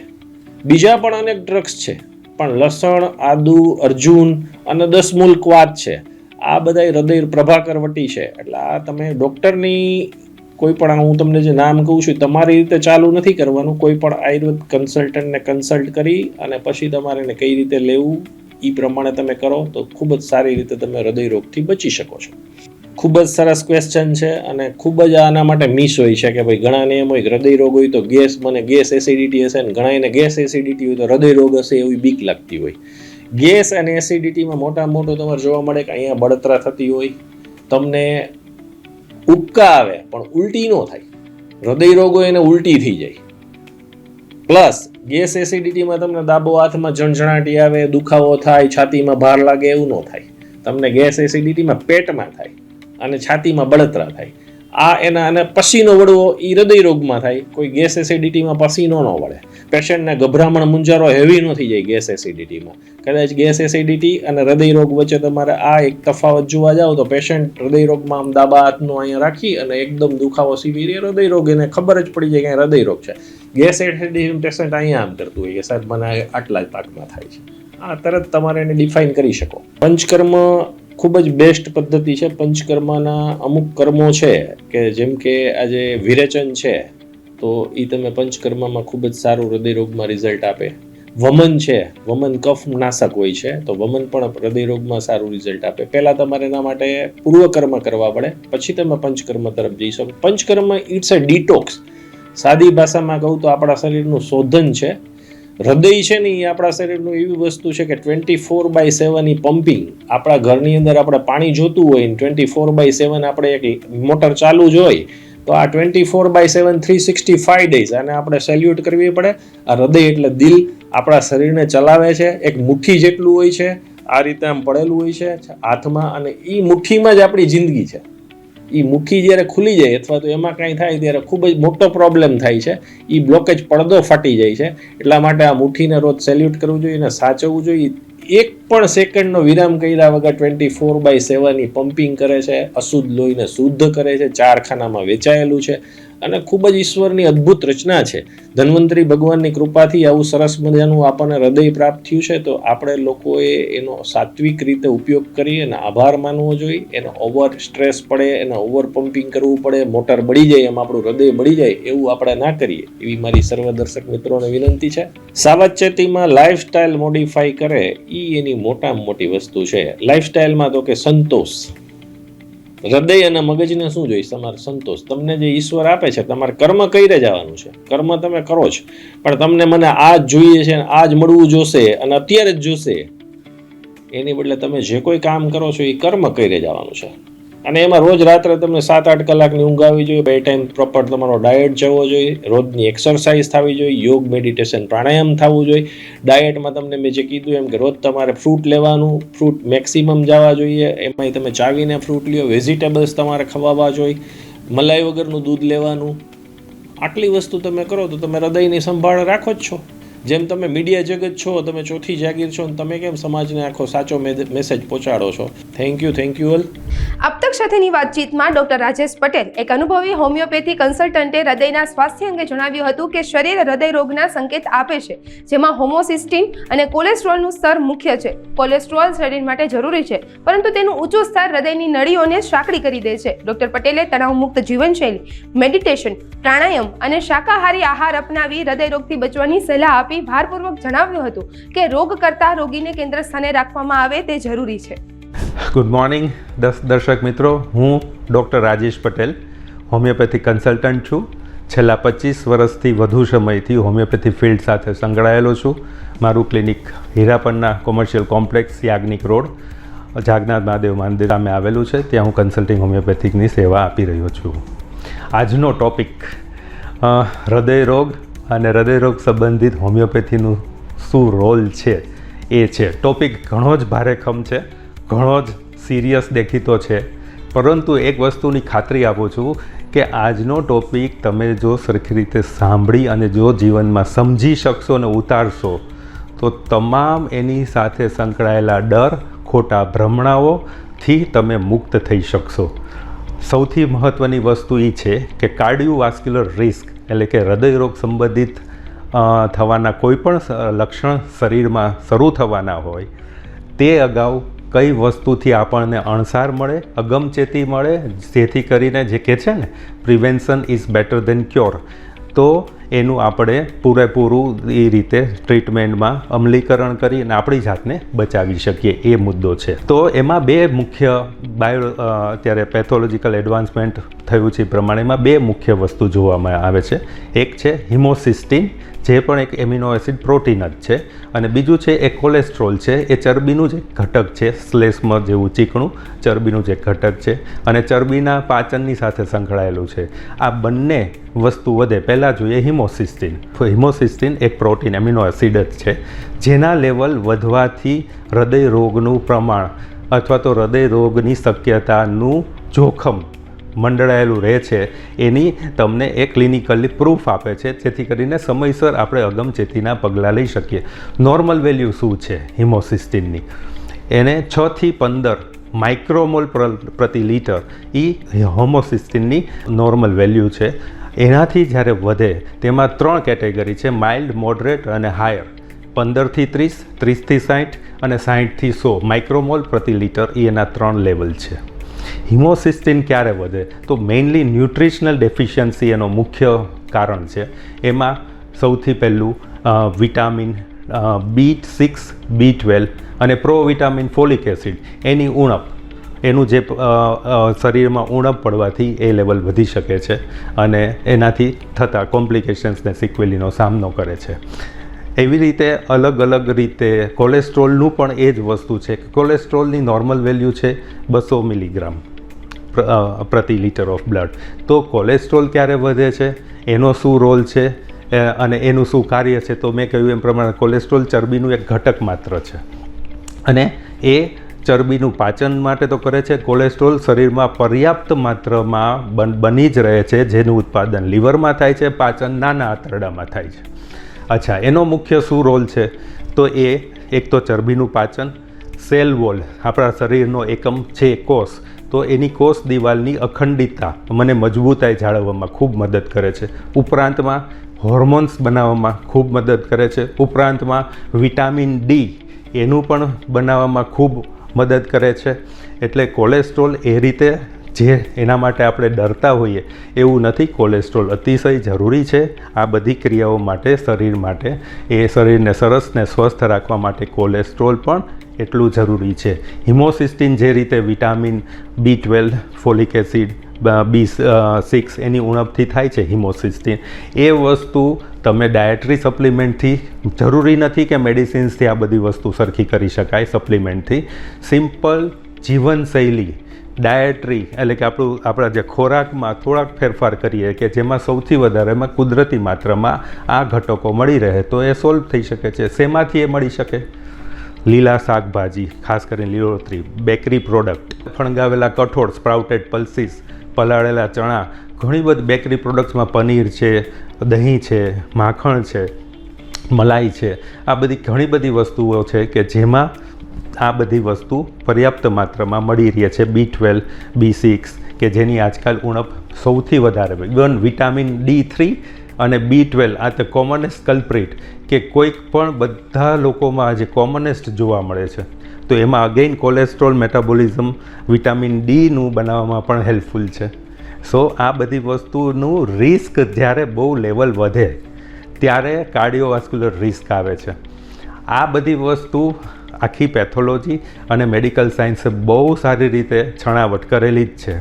S4: બીજા પણ અનેક ડ્રગ્સ છે, પણ લસણ, આદુ, અર્જુન અને 10 મૂલકવાત છે. આ બધા હૃદય પ્રભાકર વટી છે. એટલે આ તમે ડૉક્ટરની કોઈ પણ, હું તમને જે નામ કહું છું તમારી રીતે ચાલુ નથી કરવાનું. કોઈ પણ આયુર્વેદ કન્સલ્ટન્ટને કન્સલ્ટ કરી અને પછી તમારે એને કઈ રીતે લેવું એ પ્રમાણે તમે કરો તો ખૂબ જ સારી રીતે તમે હૃદયરોગથી બચી શકો છો. ખૂબ જ સરસ ક્વેશ્ચન છે અને ખૂબ જ આના માટે મિસ હોય છે કે ભાઈ ઘણાને એમ હોય કે હૃદયરોગ હોય તો ગેસ એસિડિટી હશે, ને ઘણા એને ગેસ એસિડિટી હોય તો હૃદયરોગ હશે એવી બીક લાગતી હોય. ગેસ અને એસિડિટીમાં મોટામાં મોટું તમારે જોવા મળે કે અહીંયા બળતરા થતી હોય, તમને ઉબકા આવે પણ ઉલટી ન થાય. હૃદયરોગ હોય એને ઉલટી થઈ જાય. પ્લસ ગેસ એસિડિટીમાં તમને ડાબો હાથમાં ઝણઝણાટી આવે, દુખાવો થાય, છાતીમાં ભાર લાગે, એવું ન થાય. તમને ગેસ એસિડિટીમાં પેટમાં થાય અને છાતીમાં બળતરા થાય. આ એના અને પસીનો વળવો એ હૃદયરોગમાં થાય. કોઈ ગેસ એસિડિટીમાં પસીનો ન વળે. પેશન્ટને ગભરામણ મૂંઝારો હેવી ન થઈ જાય ગેસ એસિડિટીમાં. કદાચ ગેસ એસિડિટી અને હૃદયરોગ વચ્ચે તમારે આ એક તફાવત જોવા જાઓ તો પેશન્ટ હૃદયરોગમાં આમ ડાબા હાથનો અહીંયા રાખી અને એકદમ દુખાવો શિબિર એ હૃદયરોગ, એને ખબર જ પડી જાય કે હૃદયરોગ છે. ગેસ એસિડિટી પેશન્ટ અહીંયા આમ કરતું હોય કે સાહેબ મને આટલા જ પાકમાં થાય છે. આ તરત તમારે એને ડિફાઇન કરી શકો. પંચકર્મ ખૂબ જ બેસ્ટ પદ્ધતિ છે. પંચકર્મના અમુક કર્મો છે કે જેમ કે આજે વિરેચન છે તો એ તમે પંચકર્મમાં ખૂબ જ સારું હૃદયરોગમાં રિઝલ્ટ આપે. વમન છે, વમન કફ નાશક હોય છે, તો વમન પણ હૃદયરોગમાં સારું રિઝલ્ટ આપે. પહેલાં તમારે એના માટે પૂર્વકર્મ કરવા પડે, પછી તમે પંચકર્મ તરફ જઈ શકો. Panchakarma it's a detox. સાદી ભાષામાં કહું તો આપણા શરીરનું શોધન છે. હૃદય છે ને એ આપણા શરીરનું એવી વસ્તુ છે કે 24/7 પમ્પિંગ. આપણા ઘરની અંદર આપણે પાણી જોતું હોય ને 24/7 આપણે એક મોટર ચાલુ જ હોય, તો આ 24/7 365 ડેઝ આને આપણે સેલ્યુટ કરવી પડે. આ હૃદય એટલે દિલ આપણા શરીરને ચલાવે છે. એક મુઠ્ઠી જેટલું હોય છે, આ રીતે આમ પડેલું હોય છે હાથમાં, અને એ મુઠ્ઠીમાં જ આપણી જિંદગી છે. એ મુઠ્ઠી જ્યારે ખુલી જાય અથવા તો એમાં કાંઈ થાય ત્યારે ખૂબ જ મોટો પ્રોબ્લેમ થાય છે. એ બ્લોકેજ પડદો ફાટી જાય છે. એટલા માટે આ મુઠ્ઠીને રોજ સેલ્યુટ કરવું જોઈએ અને સાચવવું જોઈએ. એક પણ સેકન્ડનો વિરામ કર્યા વગર 24/7 પમ્પિંગ કરે છે, અશુદ્ધ લોહીને શુદ્ધ કરે છે, 4 ખાનામાં વેચાયેલું છે અને ખૂબ જ ઈશ્વરની અદ્ભુત રચના છે. ધન્વંતરી ભગવાનની કૃપાથી આવું સરસ મજાનું આપણને હૃદય પ્રાપ્ત થયું છે, તો આપણે લોકોએ એનો સાત્વિક રીતે ઉપયોગ કરી અને આભાર માનવો જોઈએ. એનો ઓવર સ્ટ્રેસ પડે, એને ઓવર પમ્પિંગ કરવું પડે, મોટર બળી જાય એમ આપણું હૃદય બળી જાય એવું આપણે ના કરીએ એવી મારી સર્વ દર્શક મિત્રોને વિનંતી છે. સાવચેતીમાં લાઈફસ્ટાઈલ મોડિફાઈ કરે એ એની મોટામાં મોટી વસ્તુ છે. લાઈફસ્ટાઈલમાં તો કે સંતોષ. હૃદય અને મગજને શું જોઈશે? તમારે સંતોષ. તમને જે ઈશ્વર આપે છે, તમારે કર્મ કરીને જવાનું છે. કર્મ તમે કરો જ, પણ તમને મને આ જ જોઈએ છે, આ જ મળવું જોશે અને અત્યારે જ જોશે, એની બદલે તમે જે કોઈ કામ કરો છો એ કર્મ કરીને જવાનું છે. અને એમાં રોજ રાત્રે તમને 7-8 કલાકની ઊંઘ આવી જોઈએ. 2 ટાઈમ પ્રોપર તમારો ડાયટ જવો જોઈએ. રોજની એક્સરસાઇઝ થવી જોઈએ. યોગ, મેડિટેશન, પ્રાણાયામ થવું જોઈએ. ડાયટમાં તમને મેં જે કીધું એમ કે રોજ તમારે ફ્રૂટ લેવાનું, ફ્રૂટ મેક્સિમમ જવા જોઈએ. એમાંય તમે ચાવીને ફ્રૂટ લ્યો. વેજીટેબલ્સ તમારે ખવાવા જોઈએ. મલાઈ વગરનું દૂધ લેવાનું. આટલી વસ્તુ તમે કરો તો તમે હૃદયની સંભાળ રાખો જ છો. જેમ તમે મીડિયા જગત છો, તમે ચોથી જાગીર છો, તમે કેમ સમાજને આખો સાચો મેસેજ પહોંચાડો છો. Thank you all.
S1: આપતક સાથેની વાતચીતમાં ડોક્ટર રાજેશ પટેલ, એક અનુભવી હોમિયોપેથી કન્સલ્ટન્ટે હૃદયના સ્વાસ્થ્ય અંગે જણાવ્યું હતું કે શરીર હૃદય રોગના સંકેત આપે છે, જેમાં હોમોસિસ્ટીન અને કોલેસ્ટ્રોલનું સ્તર મુખ્ય છે. કોલેસ્ટ્રોલ શરીર માટે જરૂરી છે, પરંતુ તેનું ઊંચું સ્તર હૃદયની નળીઓને સાંકડી કરી દે છે. ડોક્ટર પટેલે તણાવમુક્ત જીવનશૈલી, મેડિટેશન, પ્રાણાયામ અને શાકાહારી આહાર અપનાવી હૃદય રોગથી બચવાની સલાહ આપી ભારપૂર્વક જણાવ્યું હતું કે રોગ કરતા રોગીને કેન્દ્ર સ્થાને રાખવામાં આવે તે જરૂરી છે.
S5: ગુડ મોર્નિંગ દર્શક મિત્રો, હું doctor Rajesh Patel homeopathy consultant છું. છેલ્લા 25 વર્ષથી વધુ સમયથી હોમિયોપેથી ફિલ્ડ સાથે સંકળાયેલો છું. મારું ક્લિનિક હીરાપરના commercial complex, Yagnik road, Jagnath Mahadev મંદિર સામે આવેલું છે. ત્યાં હું કન્સલ્ટિંગ હોમિયોપેથિકની સેવા આપી રહ્યો છું. આજનો ટૉપિક હૃદય રોગ અને હૃદયરોગ સંબંધિત હોમિયોપેથીનું શું રોલ છે એ છે. ટૉપિક ઘણો જ ભારેખમ છે, ઘણો જ સિરિયસ દેખીતો છે, પરંતુ એક વસ્તુની ખાતરી આપું છું કે આજનો ટૉપિક તમે જો સરખી રીતે સાંભળી અને જો જીવનમાં સમજી શકશો અને ઉતારશો તો તમામ એની સાથે સંકળાયેલા ડર, ખોટા ભ્રમણાઓથી તમે મુક્ત થઈ શકશો. સૌથી મહત્ત્વની વસ્તુ એ છે કે કાર્ડિયોવાસ્ક્યુલર રિસ્ક એટલે કે હૃદયરોગ સંબંધિત થવાના કોઈ પણ લક્ષણ શરીરમાં શરૂ થવાના હોય તે અગાઉ કઈ વસ્તુથી આપણને અણસાર મળે, અગમચેતી મળે, જેથી કરીને જે કહે છે ને prevention is better than cure, તો એનું આપણે પૂરેપૂરું એ રીતે ટ્રીટમેન્ટમાં અમલીકરણ કરી અને આપણી જાતને બચાવી શકીએ, એ મુદ્દો છે. તો એમાં બે મુખ્ય અત્યારે પેથોલોજીકલ એડવાન્સમેન્ટ થયું છે એ પ્રમાણે એમાં બે મુખ્ય વસ્તુ જોવામાં આવે છે. એક છે હિમોસિસ્ટીન, જે પણ એક એમિનો એસિડ પ્રોટીન જ છે, અને બીજું છે એ કોલેસ્ટ્રોલ છે, એ ચરબીનું જ એક ઘટક છે, શ્લેષ્મ જેવું ચીકણું ચરબીનું જ એક ઘટક છે અને ચરબીના પાચનની સાથે સંકળાયેલું છે. આ બંને વસ્તુ વધે પહેલાં જોઈએ હિમોસિસ્ટીન. હિમોસિસ્ટીન એક પ્રોટીન એમિનો એસિડ જ છે, જેના લેવલ વધવાથી હૃદય રોગનું પ્રમાણ અથવા તો હૃદય રોગની શક્યતાનું જોખમ મંડળાયેલું રહે છે. એની તમને એ ક્લિનિકલી પ્રૂફ આપે છે, જેથી કરીને સમયસર આપણે અગમચેતીના પગલાં લઈ શકીએ. નોર્મલ વેલ્યુ શું છે હિમોસિસ્ટીનની? એને 6 થી 15 માઇક્રોમોલ પ્રતિ લીટર એ હોમોસિસ્ટીનની નોર્મલ વેલ્યુ છે. એનાથી જ્યારે વધે તેમાં 3 કેટેગરી છે, માઇલ્ડ, મોડરેટ અને હાયર. 15 થી 30, 30 થી 60 અને 60 થી 100 માઇક્રોમોલ પ્રતિ લીટર એ એના 3 લેવલ છે. હિમોસિસ્ટીન ક્યારે વધે? તો મેઇનલી ન્યુટ્રિશનલ ડેફિશિયન્સી એનો મુખ્ય કારણ છે. એમાં સૌથી પહેલું વિટામિન B6, B12 અને પ્રોવિટામિન ફોલિક એસિડ એની ઉણપ, એનું જે શરીરમાં ઉણપ પડવાથી એ લેવલ વધી શકે છે અને એનાથી થતા કોમ્પ્લિકેશન્સને સિક્વેલીનો સામનો કરે છે. એવી રીતે અલગ અલગ રીતે કોલેસ્ટ્રોલનું પણ એ જ વસ્તુ છે કે કોલેસ્ટ્રોલની નોર્મલ વેલ્યુ છે 200 મિલીગ્રામ પ્રતિ લિટર ઓફ બ્લડ. તો કોલેસ્ટ્રોલ ક્યારે વધે છે, એનો શું રોલ છે અને એનું શું કાર્ય છે, તો મેં કહ્યું એમ પ્રમાણે કોલેસ્ટ્રોલ ચરબીનું એક ઘટક માત્ર છે અને એ ચરબીનું પાચન માટે તો કરે છે. કોલેસ્ટ્રોલ શરીરમાં પર્યાપ્ત માત્રામાં બની જ રહે છે, જેનું ઉત્પાદન લીવરમાં થાય છે, પાચન નાના આંતરડામાં થાય છે. અચ્છા, એનો મુખ્ય શું રોલ છે, તો એ એક તો ચરબીનું પાચન, સેલ વોલ આપણા શરીરનો એકમ છે કોષ, તો એની કોષ દિવાલની અખંડિતતા મને મજબૂતાઈ જાળવવામાં ખૂબ મદદ કરે છે. ઉપરાંતમાં હોર્મોન્સ બનાવવામાં ખૂબ મદદ કરે છે. ઉપરાંતમાં વિટામિન ડી એનું પણ બનાવવામાં ખૂબ મદદ કરે છે. એટલે કોલેસ્ટ્રોલ એ રીતે જે એના માટે આપણે ડરતા હોઈએ એવું નથી. કોલેસ્ટ્રોલ અતિશય જરૂરી છે આ બધી ક્રિયાઓ માટે, શરીર માટે. એ શરીરને સરસ ને સ્વસ્થ રાખવા માટે કોલેસ્ટ્રોલ પણ એટલું જરૂરી છે. હિમોસિસ્ટીન જે રીતે vitamin B12, folic acid, B6 એની ઉણપથી થાય છે હિમોસિસ્ટીન, એ વસ્તુ તમે ડાયટરી સપ્લિમેન્ટથી, જરૂરી નથી કે મેડિસિન્સથી આ બધી વસ્તુ સરખી કરી શકાય. સપ્લિમેન્ટથી સિમ્પલ જીવનશૈલી, ડાયટરી એટલે કે આપણા જે ખોરાકમાં થોડાક ફેરફાર કરીએ કે જેમાં સૌથી વધારેમાં કુદરતી માત્રામાં આ ઘટકો મળી રહે તો એ સોલ્વ થઈ શકે છે. શેમાંથી એ મળી શકે? લીલા શાકભાજી, ખાસ કરીને લીલોતરી, બેકરી પ્રોડક્ટ, ફણગાવેલા કઠોળ, સ્પ્રાઉટેડ પલ્સીસ, પલાળેલા ચણા, ઘણી બધી બેકરી પ્રોડક્ટ્સમાં પનીર છે, દહીં છે, માખણ છે, મલાઈ છે, આ બધી ઘણી બધી વસ્તુઓ છે કે જેમાં આ બધી વસ્તુ પર્યાપ્ત માત્રામાં મળી રહી છે. B12, B6 કે જેની આજકાલ ઉણપ સૌથી વધારે ઇવન વિટામિન D3 અને B12 આ તો કોમનેસ્ટ કલ્પ્રિટ કે કોઈક પણ બધા લોકોમાં આજે કોમનેસ્ટ જોવા મળે છે. તો એમાં અગેઇન કોલેસ્ટ્રોલ મેટાબોલિઝમ વિટામિન ડીનું બનાવવામાં પણ હેલ્પફુલ છે. સો આ બધી વસ્તુનું રિસ્ક જ્યારે બહુ લેવલ વધે ત્યારે કાર્ડિયોવાસ્ક્યુલર રિસ્ક આવે છે. આ બધી વસ્તુ આખી પેથોલોજી અને મેડિકલ સાયન્સે બહુ સારી રીતે છણાવટ કરેલી જ છે.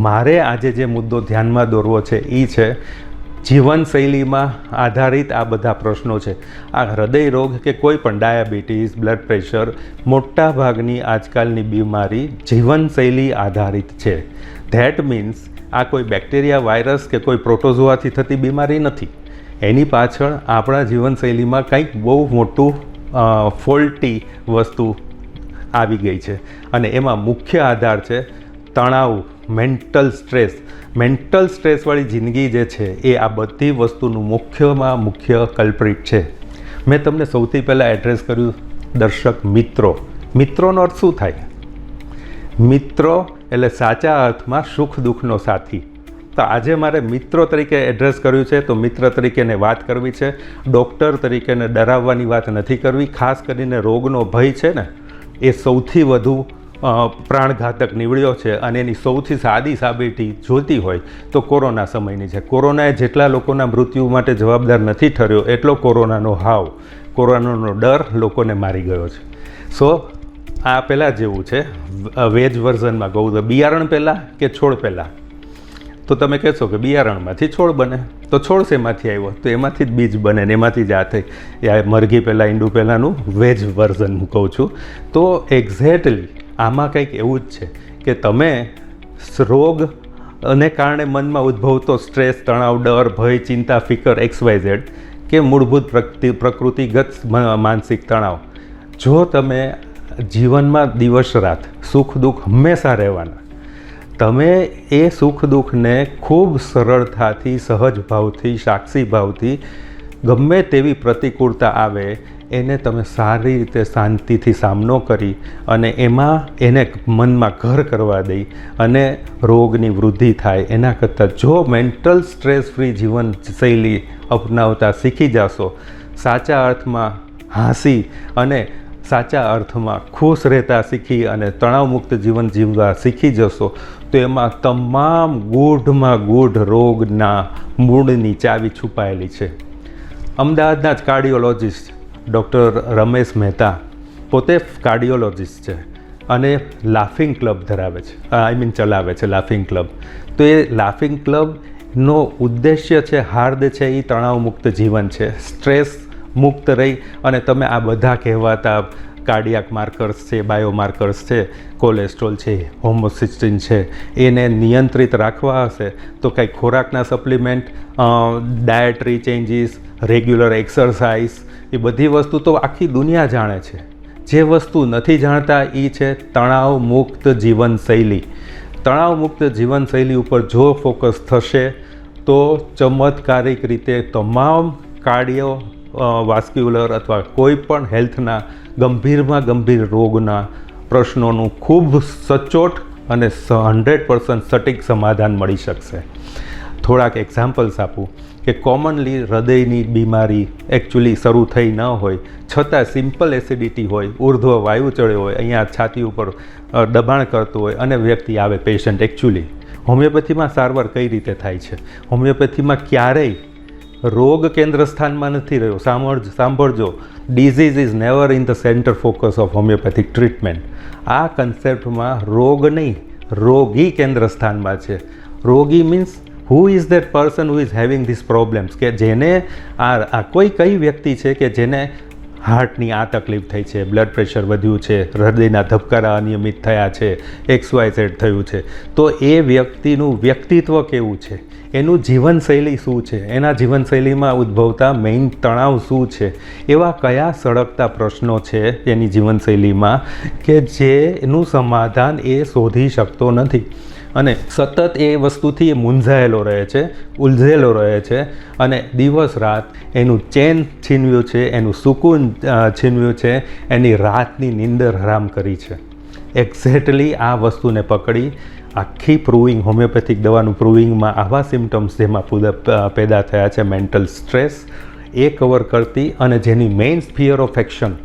S5: મારે આજે જે મુદ્દો ધ્યાનમાં દોરવો છે એ છે જીવનશૈલીમાં આધારિત આ બધા પ્રશ્નો છે. આ હૃદય રોગ કે કોઈ પણ ડાયાબિટીસ, બ્લડ પ્રેશર, મોટા ભાગની આજકાલની બીમારી જીવનશૈલી આધારિત છે. ધેટ મીન્સ આ કોઈ બેક્ટેરિયા, વાયરસ કે કોઈ પ્રોટોઝોઆથી થતી બીમારી નથી. એની પાછળ આપણા જીવનશૈલીમાં કંઈક બહુ મોટું ફોલ્ટી વસ્તુ આવી ગઈ છે અને એમાં મુખ્ય આધાર છે તણાવ, મેન્ટલ સ્ટ્રેસ. મેન્ટલ સ્ટ્રેસવાળી જિંદગી જે છે એ આ બધી વસ્તુનું મુખ્યમાં મુખ્ય કલ્પ્રિટ છે. મેં તમને સૌથી પહેલાં એડ્રેસ કર્યું દર્શક મિત્રો. મિત્રોનો અર્થ શું થાય? મિત્રો એટલે સાચા અર્થમાં સુખ દુઃખનો સાથી. તો આજે મારે મિત્રો તરીકે એડ્રેસ કર્યું છે તો મિત્ર તરીકેને વાત કરવી છે. ડૉક્ટર તરીકેને ડરાવવાની વાત નથી કરવી. ખાસ કરીને રોગનો ભય છે ને એ સૌથી વધુ પ્રાણઘાતક નીવડ્યો છે અને એની સૌથી સાદી સાબિતી જોતી હોય તો કોરોના સમયની છે. કોરોનાએ જેટલા લોકોના મૃત્યુ માટે જવાબદાર નથી ઠર્યો એટલો કોરોનાનો હાવ, કોરોનાનો ડર લોકોને મારી ગયો છે. સો આ પહેલાં જેવું છે. વેજ વર્ઝનમાં કહું તો બિયારણ પહેલાં કે છોડ પહેલાં? તો તમે કહેશો કે બિયારણમાંથી છોડ બને. તો છોડ શેમાંથી આવ્યો? તો એમાંથી જ બીજ બને ને એમાંથી જ આ થઈ મરઘી પહેલાં ઈંડું પહેલાંનું વેજ વર્ઝન હું કહું છું. તો એક્ઝેક્ટલી આમાં કંઈક એવું જ છે કે તમે રોગ અને કારણે મનમાં ઉદ્ભવતો સ્ટ્રેસ, તણાવ, ડર, ભય, ચિંતા, ફિકર, XYZ કે મૂળભૂત પ્રકૃતિગત માનસિક તણાવ, જો તમે જીવનમાં દિવસ રાત સુખ દુઃખ હંમેશા રહેવાના, તમે એ સુખ દુઃખને ખૂબ સરળતાથી, સહજ ભાવથી, સાક્ષી ભાવથી ગમે તેવી પ્રતિકૂળતા આવે એને તમે સારી રીતે શાંતિથી સામનો કરી અને એમાં એને મનમાં ઘર કરવા દઈ અને રોગની વૃદ્ધિ થાય એના કરતાં જો મેન્ટલ સ્ટ્રેસ ફ્રી જીવનશૈલી અપનાવતા શીખી જશો, સાચા અર્થમાં હાંસી અને સાચા અર્થમાં ખુશ રહેતા શીખી અને તણાવમુક્ત જીવન જીવવા શીખી જશો તો એમાં તમામ ગૂઢમાં ગૂઢ રોગના મૂળની ચાવી છુપાયેલી છે. અમદાવાદના જ કાર્ડિયોલોજિસ્ટ ડૉક્ટર રમેશ મહેતા પોતે કાર્ડિયોલોજિસ્ટ છે અને લાફિંગ ક્લબ ધરાવે છે, ચલાવે છે લાફિંગ ક્લબ. તો એ લાફિંગ ક્લબનો ઉદ્દેશ્ય છે, હાર્દ છે એ તણાવ મુક્ત જીવન છે, સ્ટ્રેસ મુક્ત રહી અને તમે આ બધા કહેવાતા કાર્ડિયાક માર્કર્સ છે, બાયોમાર્કર્સ છે, કોલેસ્ટ્રોલ છે, હોમોસિસ્ટીન છે, એને નિયંત્રિત રાખવા હશે તો કંઈક ખોરાકના supplement, dietary changes, regular exercise, એ બધી વસ્તુ તો આખી દુનિયા જાણે છે. જે વસ્તુ નથી જાણતા એ છે તણાવ મુક્ત જીવનશૈલી. તણાવ મુક્ત જીવનશૈલી ઉપર જો ફોકસ થશે તો ચમત્કારિક રીતે તમામ કાર્ડિયો વાસ્ક્યુલર અથવા કોઈ પણ હેલ્થના ગંભીરમાં ગંભીર રોગના પ્રશ્નોનું ખૂબ સચોટ અને 100% સટીક સમાધાન મળી શકશે. થોડાક એક્ઝામ્પલ્સ આપું કે કોમનલી હૃદયની બીમારી એકચ્યુઅલી શરૂ થઈ ન હોય છતાં સિમ્પલ એસિડિટી હોય, ઉર્ધ્વ વાયુ ચડ્યો હોય, અહીંયા છાતી ઉપર દબાણ કરતું હોય અને વ્યક્તિ આવે પેશન્ટ. એકચ્યુઅલી હોમિયોપેથીમાં સારવાર કઈ રીતે થાય છે? હોમિયોપેથીમાં ક્યારેય રોગ કેન્દ્ર સ્થાનમાં નથી રહ્યો. સાંભળજો, disease is never in the centre focus of homeopathic treatment. આ કન્સેપ્ટમાં રોગ નહીં, રોગી કેન્દ્ર સ્થાનમાં છે. રોગી means who is that person who is having this problems, કે જેને આ કઈ વ્યક્તિ છે કે જેને હાર્ટની આ તકલીફ થઈ છે, બ્લડ પ્રેશર વધ્યું છે, હૃદયના ધબકારા અનિયમિત થયા છે, XYZ થયું છે. તો એ વ્યક્તિનું વ્યક્તિત્વ કેવું છે, એનું જીવનશૈલી શું છે, એના જીવનશૈલીમાં ઉદ્ભવતા મેઇન તણાવ શું છે, એવા કયા સળગતા પ્રશ્નો છે એની જીવનશૈલીમાં કે જેનું સમાધાન એ શોધી શકતો નથી અને સતત એ વસ્તુથી એ મૂંઝાયેલો રહે છે, ઉલઝેલો રહે છે અને દિવસ રાત એનું ચેન છીનવ્યું છે, એનું સુકૂન છીનવ્યું છે, એની રાતની નીંદર હરામ કરી છે. એક્ઝેક્ટલી આ વસ્તુને પકડી આખી પ્રૂવિંગ, હોમિયોપેથિક દવાનું પ્રૂવિંગમાં આવા સિમ્ટમ્સ જેમાં પેદા થયા છે, મેન્ટલ સ્ટ્રેસ, એ કવર કરતી અને જેની main sphere of action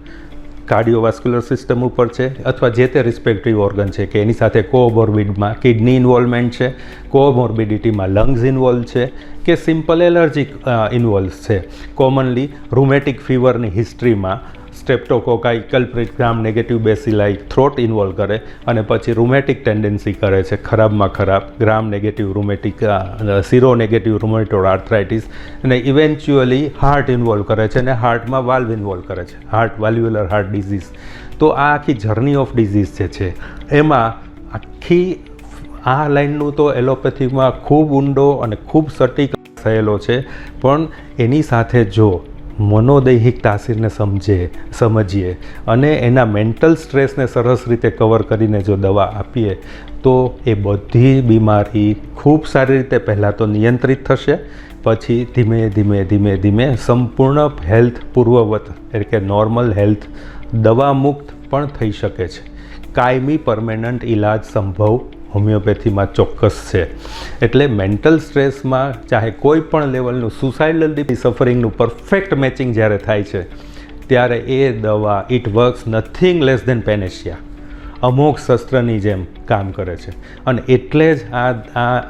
S5: cardiovascular system ઉપર છે અથવા જે તે રિસ્પેક્ટિવ ઓર્ગન છે કે એની સાથે કોમોર્બિડમાં કિડની ઇન્વોલ્વમેન્ટ છે, કોમોર્બિડિટીમાં લંગ્સ ઇન્વોલ્વ છે કે સિમ્પલ એલર્જીક ઇન્વોલ્વ છે. કોમનલી રૂમેટિક ફીવરની હિસ્ટ્રીમાં streptococci culprit gram negative bacilli throat involve કરે અને પછી રૂમેટિક ટેન્ડન્સી કરે છે, ખરાબમાં ખરાબ gram negative rheumatic, sero negative rheumatoid arthritis, અને ઇવેન્ચ્યુઅલી હાર્ટ ઇન્વોલ્વ કરે છે અને હાર્ટમાં વાલ્વ ઇન્વોલ્વ કરે છે, હાર્ટ વાલ્વ્યુલર હાર્ટ ડિઝીઝ. તો આ આખી જર્ની ઓફ ડિઝીઝ જે છે એમાં આખી આ લાઇનનું તો એલોપેથીમાં ખૂબ ઊંડો અને ખૂબ સટીક થયેલો છે, પણ એની સાથે જો મનોદૈહિક તાસીરને સમજીએ અને એના મેન્ટલ સ્ટ્રેસને સરસ રીતે કવર કરીને જો દવા આપીએ તો એ બધી બીમારી ખૂબ સારી રીતે પહેલાં તો નિયંત્રિત થશે, પછી ધીમે ધીમે ધીમે ધીમે સંપૂર્ણ હેલ્થ પૂર્વવત એટલે કે નોર્મલ હેલ્થ દવા મુક્ત પણ થઈ શકે છે. કાયમી પરમેનન્ટ ઇલાજ સંભવ હોમિયોપેથીમાં ચોક્કસ છે. એટલે મેન્ટલ સ્ટ્રેસમાં ચાહે કોઈ પણ લેવલનું સુસાઇડલ સફરિંગનું પરફેક્ટ મેચિંગ જ્યારે થાય છે ત્યારે એ દવા it works nothing less than panacea, અમોઘ શસ્ત્રની જેમ કામ કરે છે. અને એટલે જ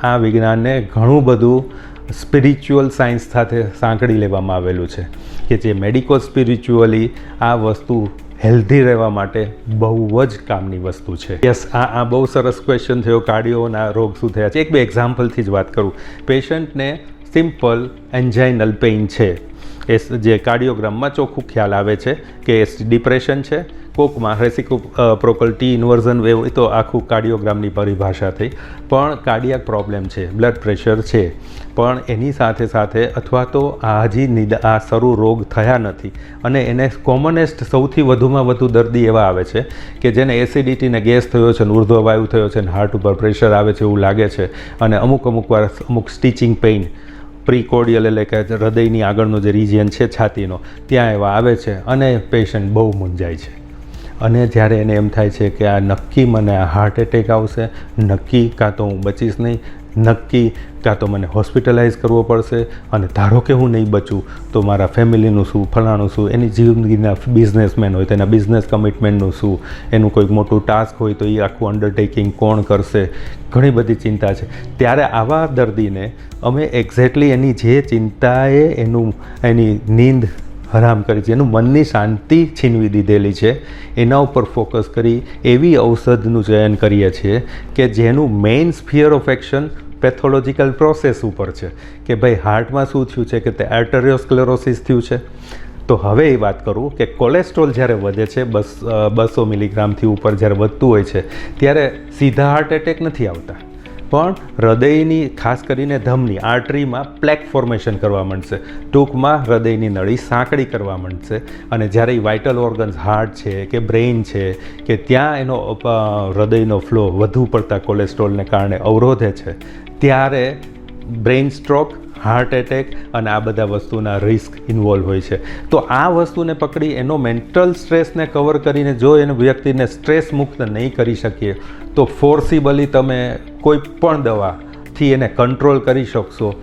S5: આ વિજ્ઞાનને ઘણું બધું સ્પિરિચ્યુઅલ સાયન્સ સાથે સાંકળી લેવામાં આવેલું છે કે જે મેડિકો સ્પિરિચ્યુઅલી આ વસ્તુ હેલ્ધી રહેવા માટે બહુ જ કામની વસ્તુ છે. યસ, આ બહુ સરસ ક્વેશ્ચન થયો, કાર્ડિયોના રોગ શું થયા છે. એક બે એક્ઝામ્પલથી જ વાત કરું. પેશન્ટને સિમ્પલ એન્જાઇનલ પેઇન છે, એ જે કાર્ડિયોગ્રામમાં ચોખ્ખું ખ્યાલ આવે છે કે ડિપ્રેશન છે, કોકમાં રેસિપ્રોકલ ટી ઇન્વર્ઝન વેવ, એ તો આખું કાર્ડિયોગ્રામની પરિભાષા થઈ. પણ કાર્ડિયાક પ્રોબ્લેમ છે, બ્લડ પ્રેશર છે, પણ એની સાથે સાથે અથવા તો આ શરૂ રોગ થયા નથી અને એને કોમનેસ્ટ સૌથી વધુમાં વધુ દર્દી એવા આવે છે કે જેને એસિડિટીને ગેસ થયો છે, ઉર્ધ્વવાયુ થયો છે, હાર્ટ ઉપર પ્રેશર આવે છે એવું લાગે છે અને અમુક વાર અમુક સ્ટીચિંગ પેઇન પ્રીકોર્ડિયલ એટલે કે હૃદયની આગળનો જે રિજિયન છે છાતીનો, ત્યાં એવા આવે છે અને પેશન્ટ બહુ મૂંઝાય છે. અને જ્યારે એને એમ થાય છે કે આ નક્કી મને આ હાર્ટ એટેક આવશે, નક્કી કાં તો હું બચીશ નહીં, નક્કી કાં તો મને હોસ્પિટલાઇઝ કરવો પડશે અને ધારો કે હું નહીં બચું તો મારા ફેમિલીનું શું, ફલાણું શું, એની જિંદગીના બિઝનેસમેન હોય તો એના બિઝનેસ કમિટમેન્ટનું શું, એનું કોઈક મોટું ટાસ્ક હોય તો એ આખું અંડરટેકિંગ કોણ કરશે, ઘણી બધી ચિંતા છે. ત્યારે આવા દર્દીને અમે એક્ઝેક્ટલી એની જે ચિંતાએ એની નીંદ હરામ કરી છે, જેનું મનની શાંતિ છીનવી દીધેલી છે, એના ઉપર ફોકસ કરી એવી ઔષધનું ચયન કરીએ છીએ કે જેનું main sphere of action pathological process ઉપર છે કે ભાઈ હાર્ટમાં શું થયું છે, કે તે આર્ટેરિયોસ્ક્લેરોસિસ થયું છે. તો હવે એ વાત કરું કે કોલેસ્ટ્રોલ જ્યારે વધે છે 200 મિલીગ્રામથી ઉપર જ્યારે વધતું હોય છે ત્યારે સીધા હાર્ટ એટેક નથી આવતા, પણ હૃદયની ખાસ કરીને ધમની આર્ટરીમાં પ્લેક ફોર્મેશન કરવા માંડશે, ટૂંકમાં હૃદયની નળી સાંકડી કરવા માંડશે. અને જ્યારે વાઇટલ ઓર્ગન્સ હાર્ટ છે કે બ્રેઇન છે કે ત્યાં એનો હૃદયનો ફ્લો વધુ પડતા કોલેસ્ટ્રોલને કારણે અવરોધે છે, ત્યારે બ્રેઇન સ્ટ્રોક, હાર્ટ એટેક અને આ બધા વસ્તુના રિસ્ક ઇન્વોલ્વ હોય છે. તો આ વસ્તુને પકડી એનો મેન્ટલ સ્ટ્રેસને કવર કરીને જો એને વ્યક્તિને સ્ટ્રેસ મુક્ત નહીં કરી શકીએ તો ફોર્સિબલી તમે કોઈ પણ દવાથી એને કંટ્રોલ કરી શકશો.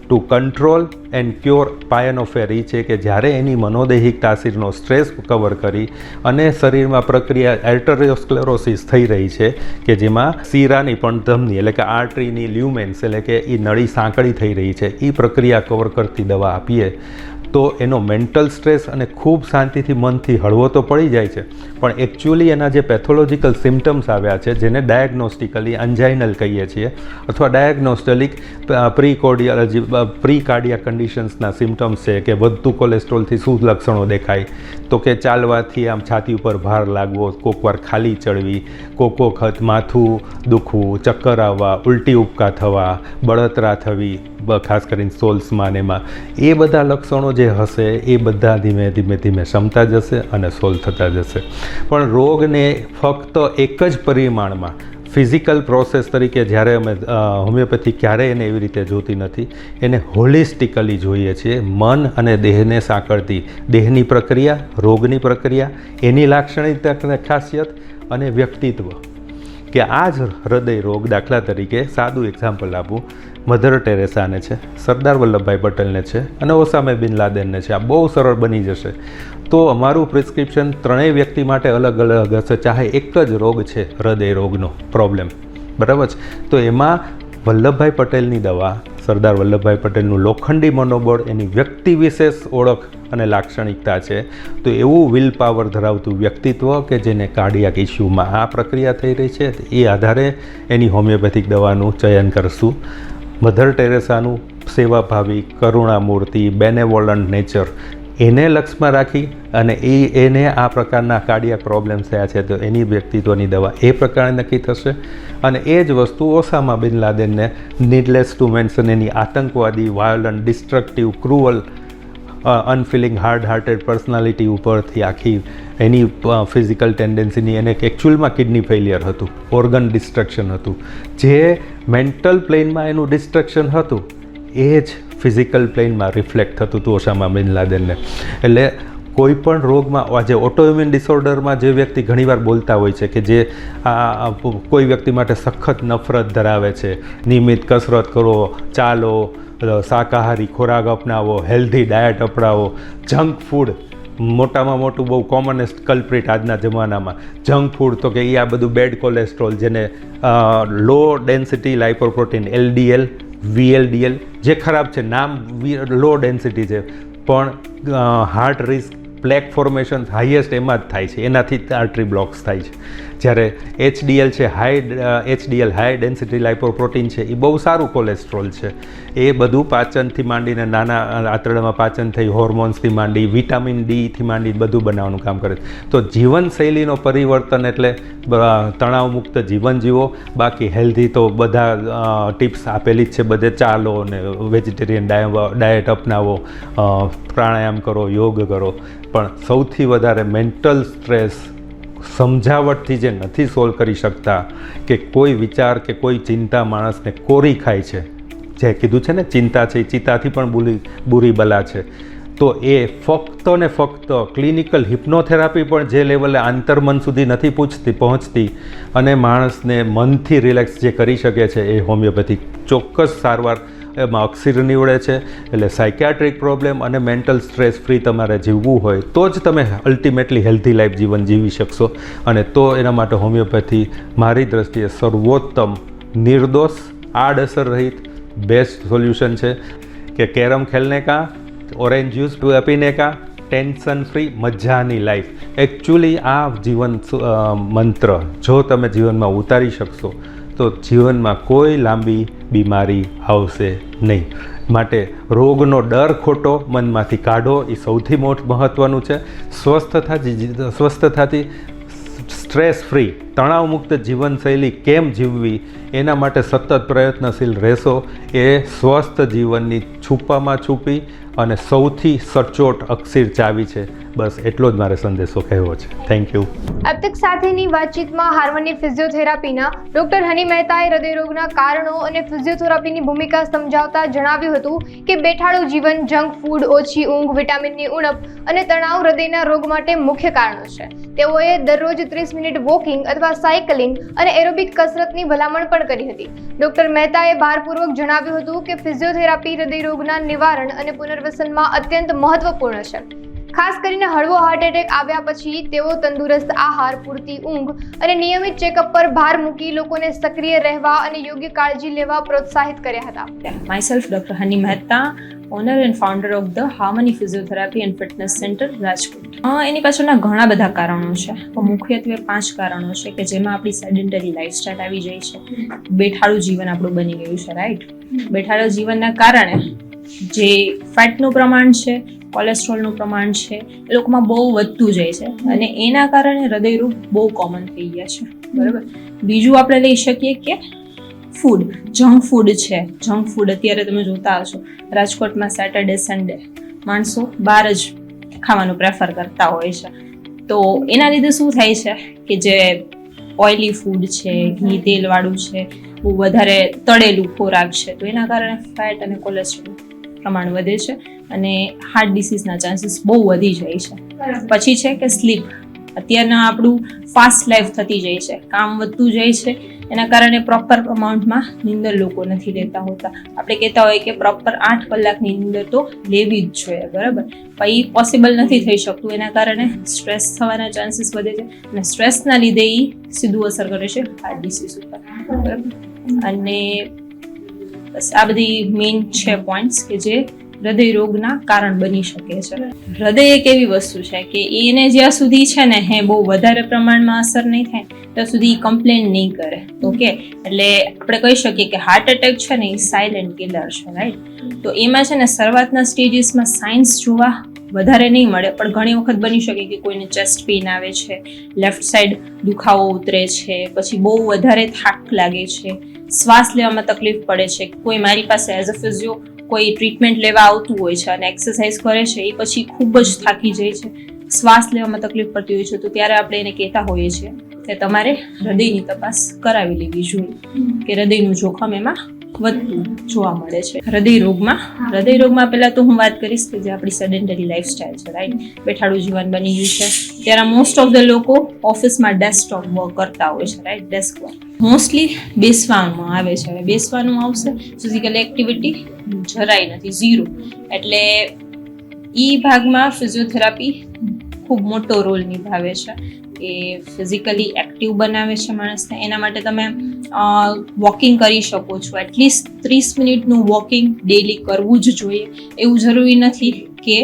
S5: To control and cure pain of એ છે કે જ્યારે એની મનોદૈહિક તાસીરનો સ્ટ્રેસ કવર કરી અને શરીરમાં પ્રક્રિયા આર્ટેરિયોસ્ક્લેરોસિસ થઈ રહી છે કે જેમાં શીરાની પણ ધમની એટલે કે આર્ટરીની લ્યુમેન્સ એટલે કે એ નળી સાંકડી થઈ રહી છે, એ પ્રક્રિયા કવર કરતી દવા આપીએ તો એનો મેન્ટલ સ્ટ્રેસ અને ખૂબ શાંતિથી મનથી હળવો તો પડી જાય છે, પણ એકચ્યુઅલી એના જે પેથોલોજીકલ સિમ્ટમ્સ આવ્યા છે જેને ડાયગ્નોસ્ટિકલી એન્જાઇનલ કહીએ છીએ અથવા ડાયગ્નોસ્ટિક પ્રી કાર્ડિયા કન્ડિશન્સના સિમ્ટમ્સ છે કે વધતું કોલેસ્ટ્રોલથી શું લક્ષણો દેખાય, તો કે ચાલવાથી આમ છાતી ઉપર ભાર લાગવો, કોકવાર ખાલી ચડવી, કોક વખત માથું દુખવું, ચક્કર આવવા, ઉલટી ઉપકા થવા, બળતરા થવી, ખાસ કરીને સોલ્સમાં ને એમાં, એ બધા લક્ષણો જે હશે એ બધા ધીમે ધીમે શમતા જશે અને સોલ્વ થતા જશે. પણ રોગને ફક્ત એક જ પરિમાણમાં ફિઝિકલ પ્રોસેસ તરીકે જ્યારે અમે હોમિયોપેથી ક્યારેય એને એવી રીતે જોતી નથી, એને હોલિસ્ટિકલી જોઈએ છીએ. મન અને દેહને સાંકળતી દેહની પ્રક્રિયા, રોગની પ્રક્રિયા, એની લાક્ષણિકતા, ખાસિયત અને વ્યક્તિત્વ. કે આ જ હૃદય રોગ દાખલા તરીકે સાદું એક્ઝામ્પલ આપું, મધર ટેરેસાને છે, સરદાર વલ્લભભાઈ પટેલને છે અને ઓસામે બિન લાદેનને છે. આ બહુ સરળ બની જશે. તો અમારું પ્રિસ્ક્રિપ્શન ત્રણેય વ્યક્તિ માટે અલગ અલગ હશે, ચાહે એક જ રોગ છે હૃદય રોગનો પ્રોબ્લેમ, બરાબર છે. તો એમાં વલ્લભભાઈ પટેલની દવા, સરદાર વલ્લભભાઈ પટેલનું લોખંડી મનોબળ, એની વ્યક્તિ વિશેષ ઓળખ અને લાક્ષણિકતા છે. તો એવું વિલ પાવર ધરાવતું વ્યક્તિત્વ કે જેને કાર્ડિયાક ઇસ્યુમાં આ પ્રક્રિયા થઈ રહી છે, એ આધારે એની હોમિયોપેથિક દવાનું ચયન કરશું. મધર ટેરેસાનું સેવાભાવી, કરુણામૂર્તિ, બેનેવોલન્ટ નેચર, એને લક્ષમાં રાખી અને એને આ પ્રકારના કાર્ડિયાક પ્રોબ્લેમ્સ થયા છે તો એની વ્યક્તિત્વની દવા એ પ્રકારે નક્કી થશે. અને એ જ વસ્તુ ઓસામા બિન લાદેનને નીડલેસ ટુ મેન્શન એની આતંકવાદી, violent, destructive, cruel, unfeeling, hard hearted personality ઉપરથી આખી એની ફિઝિકલ ટેન્ડન્સીની, એને એકચ્યુઅલમાં કિડની ફેલિયર હતું, ઓર્ગન ડિસ્ટ્રક્શન હતું, જે મેન્ટલ પ્લેનમાં એનું ડિસ્ટ્રક્શન હતું એ જ ફિઝિકલ પ્લેનમાં રિફ્લેક્ટ થતું હતું ઓસામા બિન લાદેનને. એટલે કોઈ પણ રોગમાં, આજે ઓટોઇમ્યુન ડિસઓર્ડરમાં જે વ્યક્તિ ઘણીવાર બોલતા હોય છે કે જે કોઈ વ્યક્તિ માટે સખત નફરત ધરાવે છે, નિયમિત કસરત કરો, ચાલો, શાકાહારી ખોરાક અપનાવો, હેલ્ધી ડાયટ અપનાવો, જંક ફૂડ મોટામાં મોટું બહુ કોમનેસ્ટ કલ્પ્રિટ આજના જમાનામાં જંક ફૂડ, તો કે એ આ બધું બેડ કોલેસ્ટ્રોલ, જેને લો ડેન્સિટી લાઇપોપ્રોટીન LDL, VLDL, જે ખરાબ છે, નામ લો ડેન્સિટી છે પણ heart risk, plaque formation highest એમાં જ થાય છે, એનાથી આર્ટરી બ્લોક્સ થાય છે. જ્યારે HDL છે, HDL હાઈ ડેન્સિટી લાઇપોપ્રોટીન છે, એ બહુ સારું કોલેસ્ટ્રોલ છે. એ બધું પાચનથી માંડીને નાના આંતરડામાં પાચન થઈ, હોર્મોન્સથી માંડી, વિટામિન Dથી માંડી બધું બનાવવાનું કામ કરે છે. તો જીવનશૈલીનો પરિવર્તન એટલે તણાવમુક્ત જીવન જીવો. બાકી હેલ્ધી તો બધા ટિપ્સ આપેલી જ છે, બધે ચાલો ને વેજીટેરિયન ડાયટ અપનાવો, પ્રાણાયામ કરો, યોગ કરો, પણ સૌથી વધારે મેન્ટલ સ્ટ્રેસ સમજાવટથી જે નથી સોલ્વ કરી શકતા, કે કોઈ વિચાર કે કોઈ ચિંતા માણસને કોરી ખાય છે, જે કીધું છે ને ચિંતા છે એ ચિતાથી પણ બુરી બલા છે, તો એ ફક્ત ને ફક્ત ક્લિનિકલ હિપ્નોથેરાપી પણ જે લેવલે આંતરમન સુધી નથી પહોંચતી અને માણસને મનથી રિલેક્સ જે કરી શકે છે એ હોમિયોપેથિક ચોક્કસ સારવાર એમાં અક્ષીર નીવડે છે. એટલે સાયકિયાટ્રિક પ્રોબ્લેમ અને મેન્ટલ સ્ટ્રેસ ફ્રી તમારે જીવવું હોય તો જ તમે અલ્ટિમેટલી હેલ્ધી લાઈફ જીવન જીવી શકશો. અને તો એના માટે હોમિયોપેથી મારી દ્રષ્ટિએ સર્વોત્તમ, નિર્દોષ, આડઅસર રહિત બેસ્ટ સોલ્યુશન છે. કે કેરમ ખેલને કા, ઓરેન્જ જ્यूस पीने का, ટેન્શન ફ્રી મજાની લાઈફ. એકચ્યુઅલી આ જીવન મંત્ર જો તમે જીવનમાં ઉતારી શકશો તો જીવનમાં કોઈ લાંબી બીમારી આવશે નહીં. માટે રોગનો ડર ખોટો મનમાંથી કાઢો, એ સૌથી મહત્ત્વનું છે. સ્વસ્થતાથી સ્ટ્રેસ ફ્રી તણાવમુક્ત જીવનશૈલી કેમ જીવવી એના માટે સતત પ્રયત્નશીલ રહેશો. એ સ્વસ્થ જીવનની છુપામાં છુપી અને સૌથી સચોટ અક્ષીર ચાવી છે. બસ એટલો જ મારે સંદેશો કહેવો છે. Thank you.
S2: अब तक સાથેની વાતચીતમાં હાર્વર્ડની ફિઝિયોથેરાપીના ડોક્ટર હની મહેતાએ હૃદયરોગના કારણો અને ફિઝિયોથેરાપીની ભૂમિકા સમજાવતા જણાવ્યું હતું કે બેઠાડું જીવન, જંક ફૂડ, ઓછી ઊંઘ, વિટામિનની ઉણપ અને તણાવ હૃદયના રોગ માટે મુખ્ય કારણો છે. તેઓએ દરરોજ 30 મિનિટ વોકિંગ અથવા સાયકલિંગ અને એરોબિક કસરતની ભલામણ પણ કરી હતી. ડોક્ટર મહેતાએ ભારપૂર્વક જણાવ્યું હતું કે ફિઝિયોથેરાપી હૃદયરોગના નિવારણ અને પુનર્વસનમાં અત્યંત મહત્વપૂર્ણ છે. ખાસ કરીને હળવો હાર્ટ એટેક આવ્યા પછી તેઓ તંદુરસ્ત આહાર, પૂરતી ઊંઘ અને નિયમિત ચેકઅપ પર ભાર મૂકી લોકોને સક્રિય રહેવા અને યોગ્ય કાળજી લેવા પ્રોત્સાહિત કર્યા હતા.
S6: Myself, Dr. Hani Mehta, owner and founder of the Harmony Physiotherapy and Fitness Center, Rajkot. એની પાછળના ઘણા બધા કારણો છે, પણ મુખ્યત્વે 5 કારણો છે કે જેમાં આપણી સેડેન્ટરી લાઈફસ્ટાઈલ આવી જાય છે. બેઠાડું જીવન આપણું બની ગયું છે, રાઈટ? બેઠાડું જીવનના કારણે જે ફેટનું પ્રમાણ છે, કોલેસ્ટ્રોલનું પ્રમાણ છે, એ લોકોમાં બહુ વધતું જાય છે અને એના કારણે હૃદયરોગ બહુ કોમન થઈ ગયા છે, બરાબર? બીજું આપણે લઈ શકીએ કે ફૂડ, જંક ફૂડ છે. જંક ફૂડ અત્યારે તમે જોતા હશો રાજકોટમાં સેટરડે સન્ડે માણસો બહાર જ ખાવાનું પ્રેફર કરતા હોય છે. તો એના લીધે શું થાય છે કે જે ઓઇલી ફૂડ છે, ઘી તેલવાળું છે, બહુ વધારે તળેલું ખોરાક છે, તો એના કારણે ફેટ અને કોલેસ્ટ્રોલ પ્રમાણ વધે છે અને હાર્ટ ડિસીઝના ચાન્સીસ બહુ વધી જાય છે. પછી છે કે સ્લીપ. અત્યારના આપણું ફાસ્ટ લાઈફ થતી જાય છે, કામ વધતું જાય છે, એના કારણે પ્રોપર અમાઉન્ટમાં નીંદર લોકો નથી લેતા હોતા. આપણે કહેતા હોય કે પ્રોપર 8 કલાકની નીંદર તો લેવી જ જોઈએ, બરાબર? પણ એ પોસિબલ નથી થઈ શકતું. એના કારણે સ્ટ્રેસ થવાના ચાન્સીસ વધે છે અને સ્ટ્રેસના લીધે એ સીધું અસર કરે છે હાર્ટ ડિસીઝ ઉપર, બરાબર? અને બસ આ બધી મેઇન છે પોઈન્ટ્સ કે જે હૃદય રોગના કારણ બની શકે છે. હૃદય એક એવી વસ્તુ છે કે એને જ્યાં સુધી છે ને બહુ વધારે પ્રમાણમાં અસર નહીં થાય ત્યાં સુધી કમ્પ્લેન નહીં કરે. ઓકે, એટલે આપણે કહી શકીએ કે હાર્ટ એટેક છે ને એ સાયલેન્ટ કિલર છે, રાઈટ? તો એમાં છે ને શરૂઆતના સ્ટેજીસમાં સાઇન્સ જોવા વધારે નહીં મળે, પણ ઘણી વખત બની શકે કે કોઈને ચેસ્ટ પેઇન આવે છે, લેફ્ટ સાઈડ દુખાવો ઉતરે છે, પછી બહુ વધારે થાક લાગે છે, શ્વાસ લેવામાં તકલીફ પડે છે. કોઈ મારી પાસે એઝ અ ફિઝિયો કોઈ ટ્રીટમેન્ટ લેવા આવતું હોય છે અને એક્સરસાઇઝ કરે છે, એ પછી ખૂબ જ થાકી જાય છે, શ્વાસ લેવામાં તકલીફ પડતી હોય છે, તો ત્યારે આપણે એને કહેતા હોઈએ છીએ કે તમારે હૃદયની તપાસ કરાવી લેવી જોઈએ કે હૃદયનું જોખમ એમાં વધતું જોવા મળે છે. હૃદય રોગમાં પહેલા તો હું વાત કરીશ કે જે આપણી સેડેન્ટરી લાઈફસ્ટાઈલ છે, રાઈટ? બેઠાડું જીવન બની ગયું છે. ત્યારે મોસ્ટ ઓફ ધ લોકો ઓફિસમાં ડેસ્કટોપ વર્ક કરતા હોય છે, રાઈટ? ડેસ્ક વર્ક મોસ્ટલી બેસવાનું આવે છે. બેસવાનું આવશે, ફિઝિકલ એક્ટિવિટી જરાય નથી, 0. એટલે એ ભાગમાં ફિઝિયોથેરાપી ખૂબ મોટો રોલ નિભાવે છે કે ફિઝિકલી એક્ટિવ બનાવે છે માણસને. એના માટે તમે વોકિંગ કરી શકો છો. એટલીસ્ટ 30 મિનિટનું વોકિંગ ડેલી કરવું જ જોઈએ. એવું જરૂરી નથી કે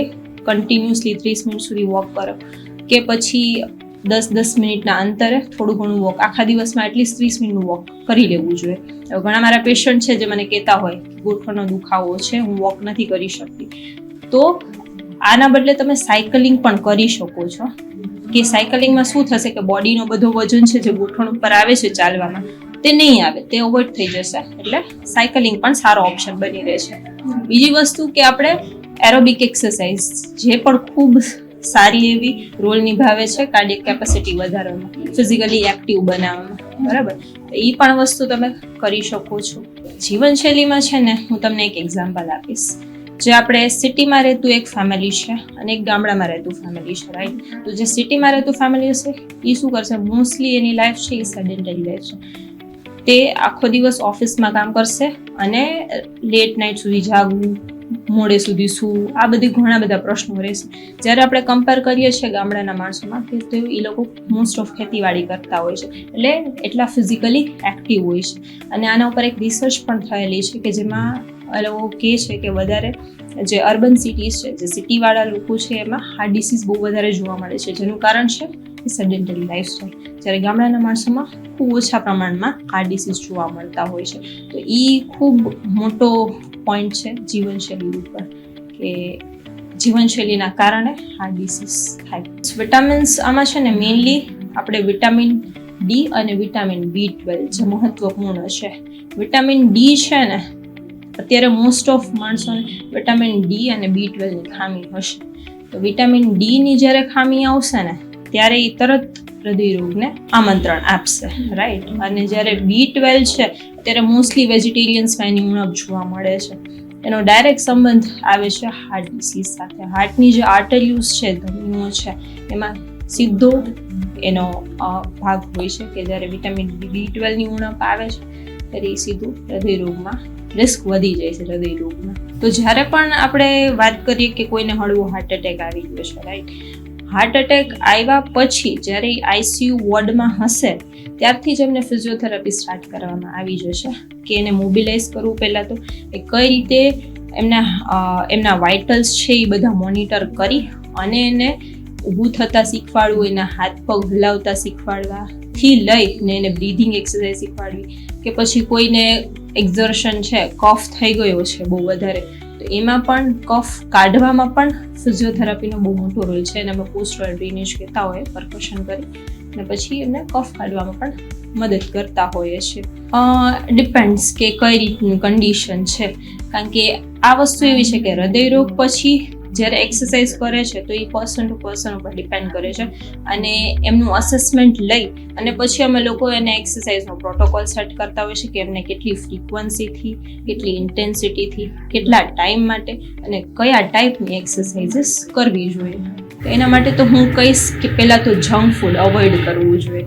S6: કન્ટિન્યુઅસલી 30 મિનિટ સુધી વોક કરો કે પછી 10-10 મિનિટના અંતરે થોડું ઘણું વોક. આખા દિવસમાં એટલીસ્ટ 30 મિનિટનું વોક કરી લેવું જોઈએ. ઘણા મારા પેશન્ટ છે જે મને કહેતા હોય ગોઠણનો દુખાવો છે, હું વોક નથી કરી શકતી, તો આના બદલે તમે સાયકલિંગ પણ કરી શકો છો. કે સાયકલિંગમાં શું થશે કે બોડીનો બધો વજન છે જે ગોઠણ ઉપર આવે છે ચાલવામાં, તે નહીં આવે, તે અવોઇડ થઈ જશે. એટલે સાયકલિંગ પણ સારો ઓપ્શન બની રહે છે. બીજી વસ્તુ કે આપણે એરોબિક એક્સરસાઇઝ જે પણ ખૂબ સારી એવી રોલ નિભાવે છે કાર્ડિયક કેપેસિટી વધારવામાં, ફિઝિકલી એક્ટિવ બનાવવામાં, બરાબર? એ પણ વસ્તુ તમે કરી શકો છો. જીવનશૈલીમાં છે ને હું તમને એક એક્ઝામ્પલ આપીશ. જે આપણે સિટીમાં રહેતું એક ફેમિલી છે અને એક ગામડામાં રહેતું ફેમિલી છે, રાઈટ? તો જે સિટીમાં રહેતું ફેમિલી હશે એ શું કરશે? મોસ્ટલી એની લાઈફ છે એ સેડેન્ટરી લાઈફ છે. તે આખો દિવસ ઓફિસમાં કામ કરશે અને લેટ નાઇટ સુધી જાગવું, મોડે સુધી શું, આ બધી ઘણા બધા પ્રશ્નો રહેશે. જ્યારે આપણે કમ્પેર કરીએ છીએ ગામડાના માણસોમાં કે તો એ લોકો મોસ્ટ ઓફ ખેતીવાડી કરતા હોય છે, એટલે એટલા ફિઝિકલી એક્ટિવ હોય છે. અને આના ઉપર એક રિસર્ચ પણ થયેલી છે કે જેમાં એ લોકો કહે છે કે વધારે જે અર્બન સિટીઝ છે, જે સિટીવાળા લોકો છે, એમાં હાર્ટ ડિસીઝ બહુ વધારે જોવા મળે છે, જેનું કારણ છે સેડેન્ટરી લાઈફસ્ટાઈલ. જ્યારે ગામડાના માણસોમાં ખૂબ ઓછા પ્રમાણમાં હાર્ટ ડિસીઝ જોવા મળતા હોય છે. તો એ ખૂબ મોટો પોઈન્ટ છે જીવનશૈલી ઉપર, કે જીવનશૈલીના કારણે હાર્ટ ડિસીઝ થાય. વિટામિન્સ આમાં છે ને મેઇનલી આપણે વિટામિન ડી અને વિટામિન B12 જે મહત્વપૂર્ણ છે. વિટામિન ડી છે ને, અત્યારે મોસ્ટ ઓફ માણસોને વિટામિન ડી અને B12ની ખામી હશે. તો વિટામિન ડીની જ્યારે ખામી આવશે ને, ત્યારે એ તરત હૃદયરોગને આમંત્રણ આપશે, રાઈટ. અને જ્યારે B12 છે, અત્યારે મોસ્ટલી વેજીટેરિયન્સમાં એની ઉણપ જોવા મળે છે. એનો ડાયરેક્ટ સંબંધ આવે છે હાર્ટ ડિસીઝ સાથે. હાર્ટની જે આર્ટરીઝ છે, ધમનીઓ છે, એમાં સીધો એનો ભાગ હોય છે કે જ્યારે વિટામિન B12ની ઉણપ આવે છે ત્યારે એ સીધું હૃદયરોગમાં રિસ્ક વધી જાય છે હૃદયરોગમાં. તો જ્યારે પણ આપણે વાત કરીએ કે કોઈને હળવો હાર્ટ એટેક આવી ગયો છે, રાઈટ, હાર્ટ એટેક આવ્યા પછી જ્યારે ICU વોર્ડમાં હશે ત્યારથી જ એમને ફિઝિયોથેરાપી સ્ટાર્ટ કરવામાં આવી જશે કે એને મોબિલાઇઝ કરવું. પહેલાં તો એ કઈ રીતે એમના વાઇટલ્સ છે એ બધા મોનિટર કરી અને એને ઊભું થતાં શીખવાડવું, એના હાથ પગ હલાવતા શીખવાડવાથી લઈને એને બ્રીધિંગ એક્સરસાઇઝ શીખવાડવી, કે પછી કોઈને એક્ઝર્શન છે, કફ થઈ ગયો છે બહુ વધારે, તો એમાં પણ કફ કાઢવામાં પણ ફિઝિયોથેરાપીનો બહુ મોટો રોલ છે. એને અમે પોસ્ટરલ ડ્રેનેજ કહેતા હોય, પરકશન કરી અને પછી એમને કફ કાઢવામાં પણ મદદ કરતા હોઈએ છીએ. ડિપેન્ડ્સ કે કઈ રીતની કન્ડિશન છે, કારણ કે આ વસ્તુ એવી છે કે હૃદયરોગ પછી જ્યારે એક્સરસાઇઝ કરે છે તો એ પર્સન ટુ પર્સન ઉપર ડિપેન્ડ કરે છે. અને એમનું અસેસમેન્ટ લઈ અને પછી અમે લોકો એને એક્સરસાઇઝનો પ્રોટોકોલ સેટ કરતા હોઈએ છીએ કે એમને કેટલી ફ્રીક્વન્સીથી, કેટલી ઇન્ટેન્સિટીથી, કેટલા ટાઈમ માટે અને કયા ટાઈપની એક્સરસાઇઝીસ કરવી જોઈએ. તો એના માટે તો હું કહીશ કે પહેલાં તો જંક ફૂડ અવોઇડ કરવું જોઈએ.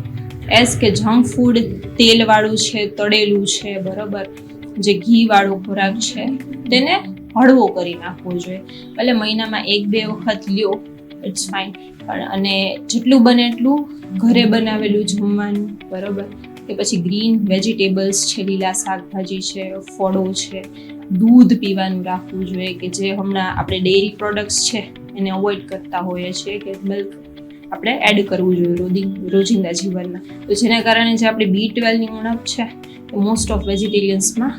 S6: એઝ કે જંક ફૂડ તેલવાળું છે, તળેલું છે, બરાબર, જે ઘીવાળો ખોરાક છે તેને હળવો કરી નાખવો જોઈએ. ભલે મહિનામાં 1-2 વખત લ્યો, ઇટ્સ ફાઇન, પણ અને જેટલું બને એટલું ઘરે બનાવેલું જમવાનું, બરાબર, કે પછી ગ્રીન વેજીટેબલ્સ છે, લીલા શાકભાજી છે, ફળો છે, દૂધ પીવાનું રાખવું જોઈએ, કે જે હમણાં આપણે ડેરી પ્રોડક્ટ્સ છે એને અવોઇડ કરતા હોઈએ છીએ, કે મિલ્ક આપણે એડ કરવું જોઈએ રોજિંદા જીવનમાં. તો જેના કારણે જે આપણી B12ની ઉણપ છે એ મોસ્ટ ઓફ વેજીટેરિયન્સમાં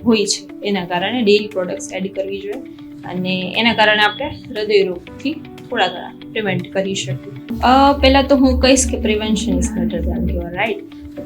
S6: હોય છે, એના કારણે ડેરી પ્રોડક્ટ્સ એડ કરવી જોઈએ અને એના કારણે આપણે હૃદયરોગથી થોડા ઘણા પ્રિવેન્ટ કરી શકીએ. પહેલાં તો હું કહીશ કે prevention is better than cure, right.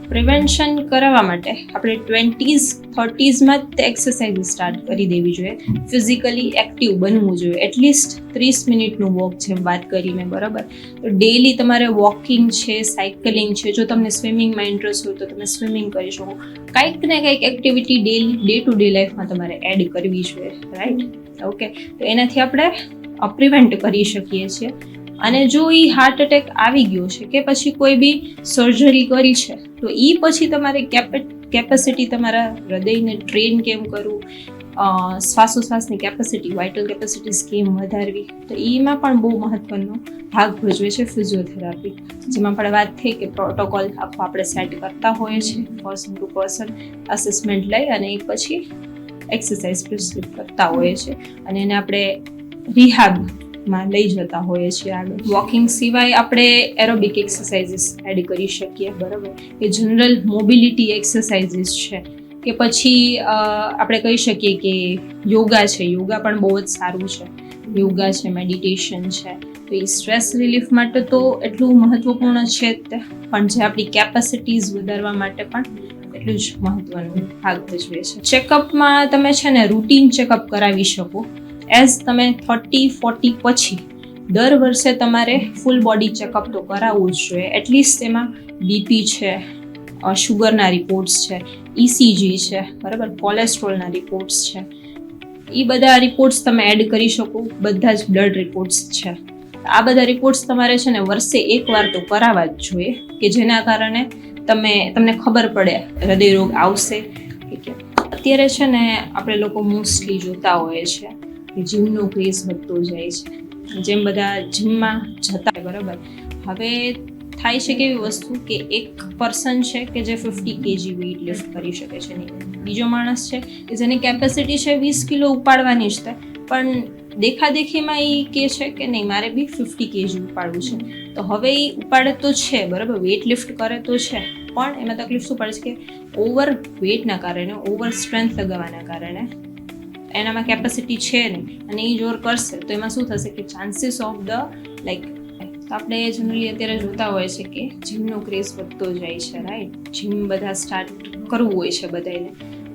S6: Prevention કરાવવા માટે આપણે 20s 30sમાં જ એક્સરસાઇઝ સ્ટાર્ટ કરી દેવી જોઈએ. ફિઝિકલી એક્ટિવ બનવું જોઈએ, એટલીસ્ટ 30 મિનિટનું વોક, જેમ વાત કરી મેં, બરાબર. તો ડેઈલી તમારે વોકિંગ છે, સાયકલિંગ છે, જો તમને સ્વિમિંગમાં ઇન્ટરેસ્ટ હોય તો તમે સ્વિમિંગ કરી શકો. કંઈક ને કંઈક એક્ટિવિટી ડે ટુ ડે લાઈફમાં તમારે એડ કરવી જોઈએ, રાઈટ. ઓકે, તો એનાથી આપણે પ્રિવેન્ટ કરી શકીએ છીએ. અને જો એ હાર્ટ એટેક આવી ગયો છે કે પછી કોઈ બી સર્જરી કરી છે તો એ પછી તમારે કેપેસિટી, તમારા હૃદયને ટ્રેન કેમ કરવું, શ્વાસોશ્વાસની કેપેસિટી, વાઇટલ કેપેસિટીઝ કેમ વધારવી, તો એમાં પણ બહુ મહત્વનો ભાગ ભજવે છે ફિઝિયોથેરાપી. જેમાં આપણે વાત થઈ કે પ્રોટોકોલ આખો આપણે સેટ કરતા હોઈએ છીએ, પર્સન ટુ પર્સન અસેસમેન્ટ લઈ અને એ પછી એક્સરસાઇઝ પ્રિસ્ક્રિબ કરતા હોઈએ છીએ અને એને આપણે રિહાબમાં લઈ જતા હોઈએ છીએ આગળ. વોકિંગ સિવાય આપણે એરોબિક એક્સરસાઇઝીસ એડ કરી શકીએ, બરાબર, કે જનરલ મોબિલિટી એક્સરસાઇઝીસ છે, કે પછી આપણે કહી શકીએ કે યોગા છે. યોગા પણ બહુ જ સારું છે. યોગા છે, મેડિટેશન છે, તો એ સ્ટ્રેસ રિલીફ માટે તો એટલું મહત્વપૂર્ણ છે જ તે, પણ જે આપણી કેપેસિટીઝ વધારવા માટે પણ એટલું જ મહત્વનો ભાગ ભજવે છે. ચેકઅપમાં તમે છે ને રૂટીન ચેકઅપ કરાવી શકો. એઝ તમે 30-40 પછી દર વર્ષે તમારે ફૂલ બોડી ચેકઅપ તો કરાવવું જ જોઈએ. એટલીસ્ટ એમાં બીપી છે, શુગરના રિપોર્ટ્સ છે, ECG છે, બરાબર, કોલેસ્ટ્રોલના રિપોર્ટ્સ છે, એ બધા રિપોર્ટ્સ તમે એડ કરી શકો. બધા જ બ્લડ રિપોર્ટ્સ છે. આ બધા રિપોર્ટ્સ તમારે છે ને વર્ષે એકવાર તો કરાવવા જ જોઈએ, કે જેના કારણે તમને ખબર પડે હૃદયરોગ આવશે કે કેમ. અત્યારે છે ને આપણે લોકો મોસ્ટલી જોતા હોઈએ છીએ કે જીમનો ક્રેઝ વધતો જાય છે. જેમ બધા જીમમાં જતા હોય, બરાબર, હવે થાય છે કેવી વસ્તુ કે એક પર્સન છે કે જે 50 kg વેઇટ લિફ્ટ કરી શકે છે, નહીં બીજો માણસ છે કે જેની કેપેસિટી છે 20 કિલો ઉપાડવાની જ થાય, પણ દેખાદેખીમાં એ કહે છે કે નહીં મારે બી 50 kg ઉપાડવું છે. તો હવે એ ઉપાડે તો છે બરાબર, વેઇટ લિફ્ટ કરે તો છે, પણ એમાં તકલીફ શું પડે છે કે ઓવર વેઇટના કારણે, ઓવર સ્ટ્રેન્થ લગાવવાના કારણે એનામાં કેપેસિટી છે નહીં અને એ જોર કરશે તો એમાં શું થશે કે ચાન્સીસ ઓફ ધ લાઈક આપણે જનરલી અત્યારે જોતા હોય છે કે જીમનો ક્રેઝ વધતો જાય છે, રાઈટ? જીમ બધા સ્ટાર્ટ કરવું હોય છે બધાને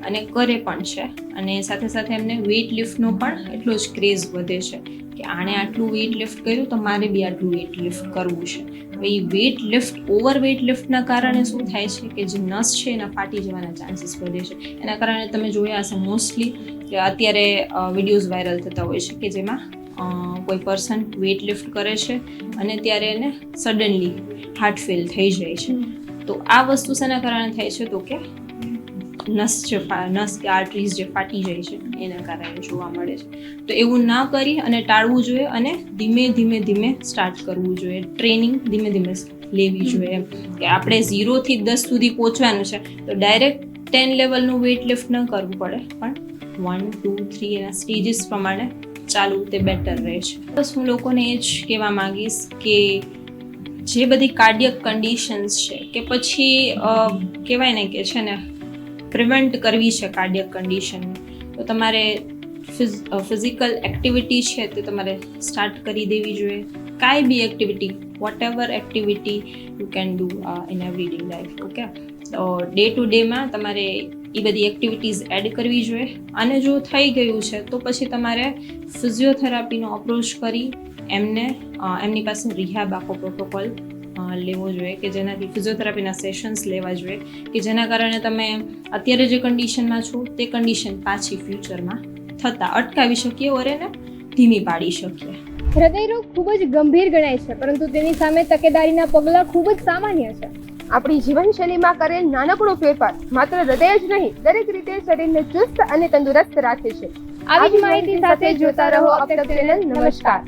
S6: અને કરે પણ છે, અને સાથે સાથે એમને વેઇટ લિફ્ટનો પણ એટલો જ ક્રેઝ વધે છે કે આણે આટલું વેઇટ લિફ્ટ કર્યું તો મારે બી આટલું વેઇટ લિફ્ટ કરવું છે. હવે એ વેઇટ લિફ્ટ, ઓવર વેઇટ લિફ્ટના કારણે શું થાય છે કે જે નસ છે એના ફાટી જવાના ચાન્સીસ વધે છે. એના કારણે તમે જોયા હશે મોસ્ટલી કે અત્યારે વિડીયોઝ વાયરલ થતા હોય છે કે જેમાં કોઈ પર્સન વેઇટ લિફ્ટ કરે છે અને ત્યારે એને સડનલી હાર્ટ ફેલ થઈ જાય છે. તો આ વસ્તુ શેના કારણે થાય છે તો કે નસ કે આર્ટરીઝ જે ફાટી જાય છે એના કારણે જોવા મળે છે. તો એવું ના કરી અને ટાળવું જોઈએ અને ધીમે સ્ટાર્ટ કરવું જોઈએ. ટ્રેનિંગ ધીમે લેવી જોઈએ કે આપણે 0 થી 10 સુધી પહોંચવાનું છે તો ડાયરેક્ટ 10 લેવલનું વેઇટ લિફ્ટ ન કરવું પડે, પણ 1, 2, 3 એના સ્ટેજીસ પ્રમાણે ચાલવું તે બેટર રહે છે. બસ હું લોકોને એ જ કહેવા માંગીશ કે જે બધી કાર્ડિયક કન્ડિશન્સ છે કે પછી કહેવાય ને કે છે ને પ્રિવેન્ટ કરવી છે કાર્ડિયક કન્ડિશન, તો તમારે ફિઝિકલ એક્ટિવિટી છે તે તમારે સ્ટાર્ટ કરી દેવી જોઈએ. કાંઈ બી activity, whatever activity you can do in everyday life. Okay, તો ડે ટુ ડેમાં તમારે એ બધી એક્ટિવિટીઝ એડ કરવી જોઈએ. અને જો થઈ ગયું છે તો પછી તમારે ફિઝિયોથેરાપીનો અપ્રોચ કરી એમની પાસે રિહેબ આખો પ્રોટોકોલ લેવો જોઈએ કે જેનાથી ફિઝિયોથેરાપીના સેશન્સ લેવા જોઈએ કે જેના કારણે તમે અત્યારે જે કન્ડિશનમાં છો તે કન્ડિશન પાછી ફ્યુચરમાં થતાં અટકાવી શકીએ ઓર એને ધીમી પાડી શકીએ.
S2: હૃદયરોગ ખૂબ જ ગંભીર ગણાય છે, પરંતુ તેની સામે તકેદારીના પગલાં ખૂબ જ સામાન્ય છે.
S1: આપણી જીવનશૈલીમાં કરેલ નાનકડો ફેરફાર માત્ર હૃદય જ નહીં, દરેક રીતે શરીરને ચુસ્ત અને તંદુરસ્ત રાખે છે.
S2: આવી જ માહિતી સાથે જોતા રહો અબ તક ચેનલ. નમસ્કાર.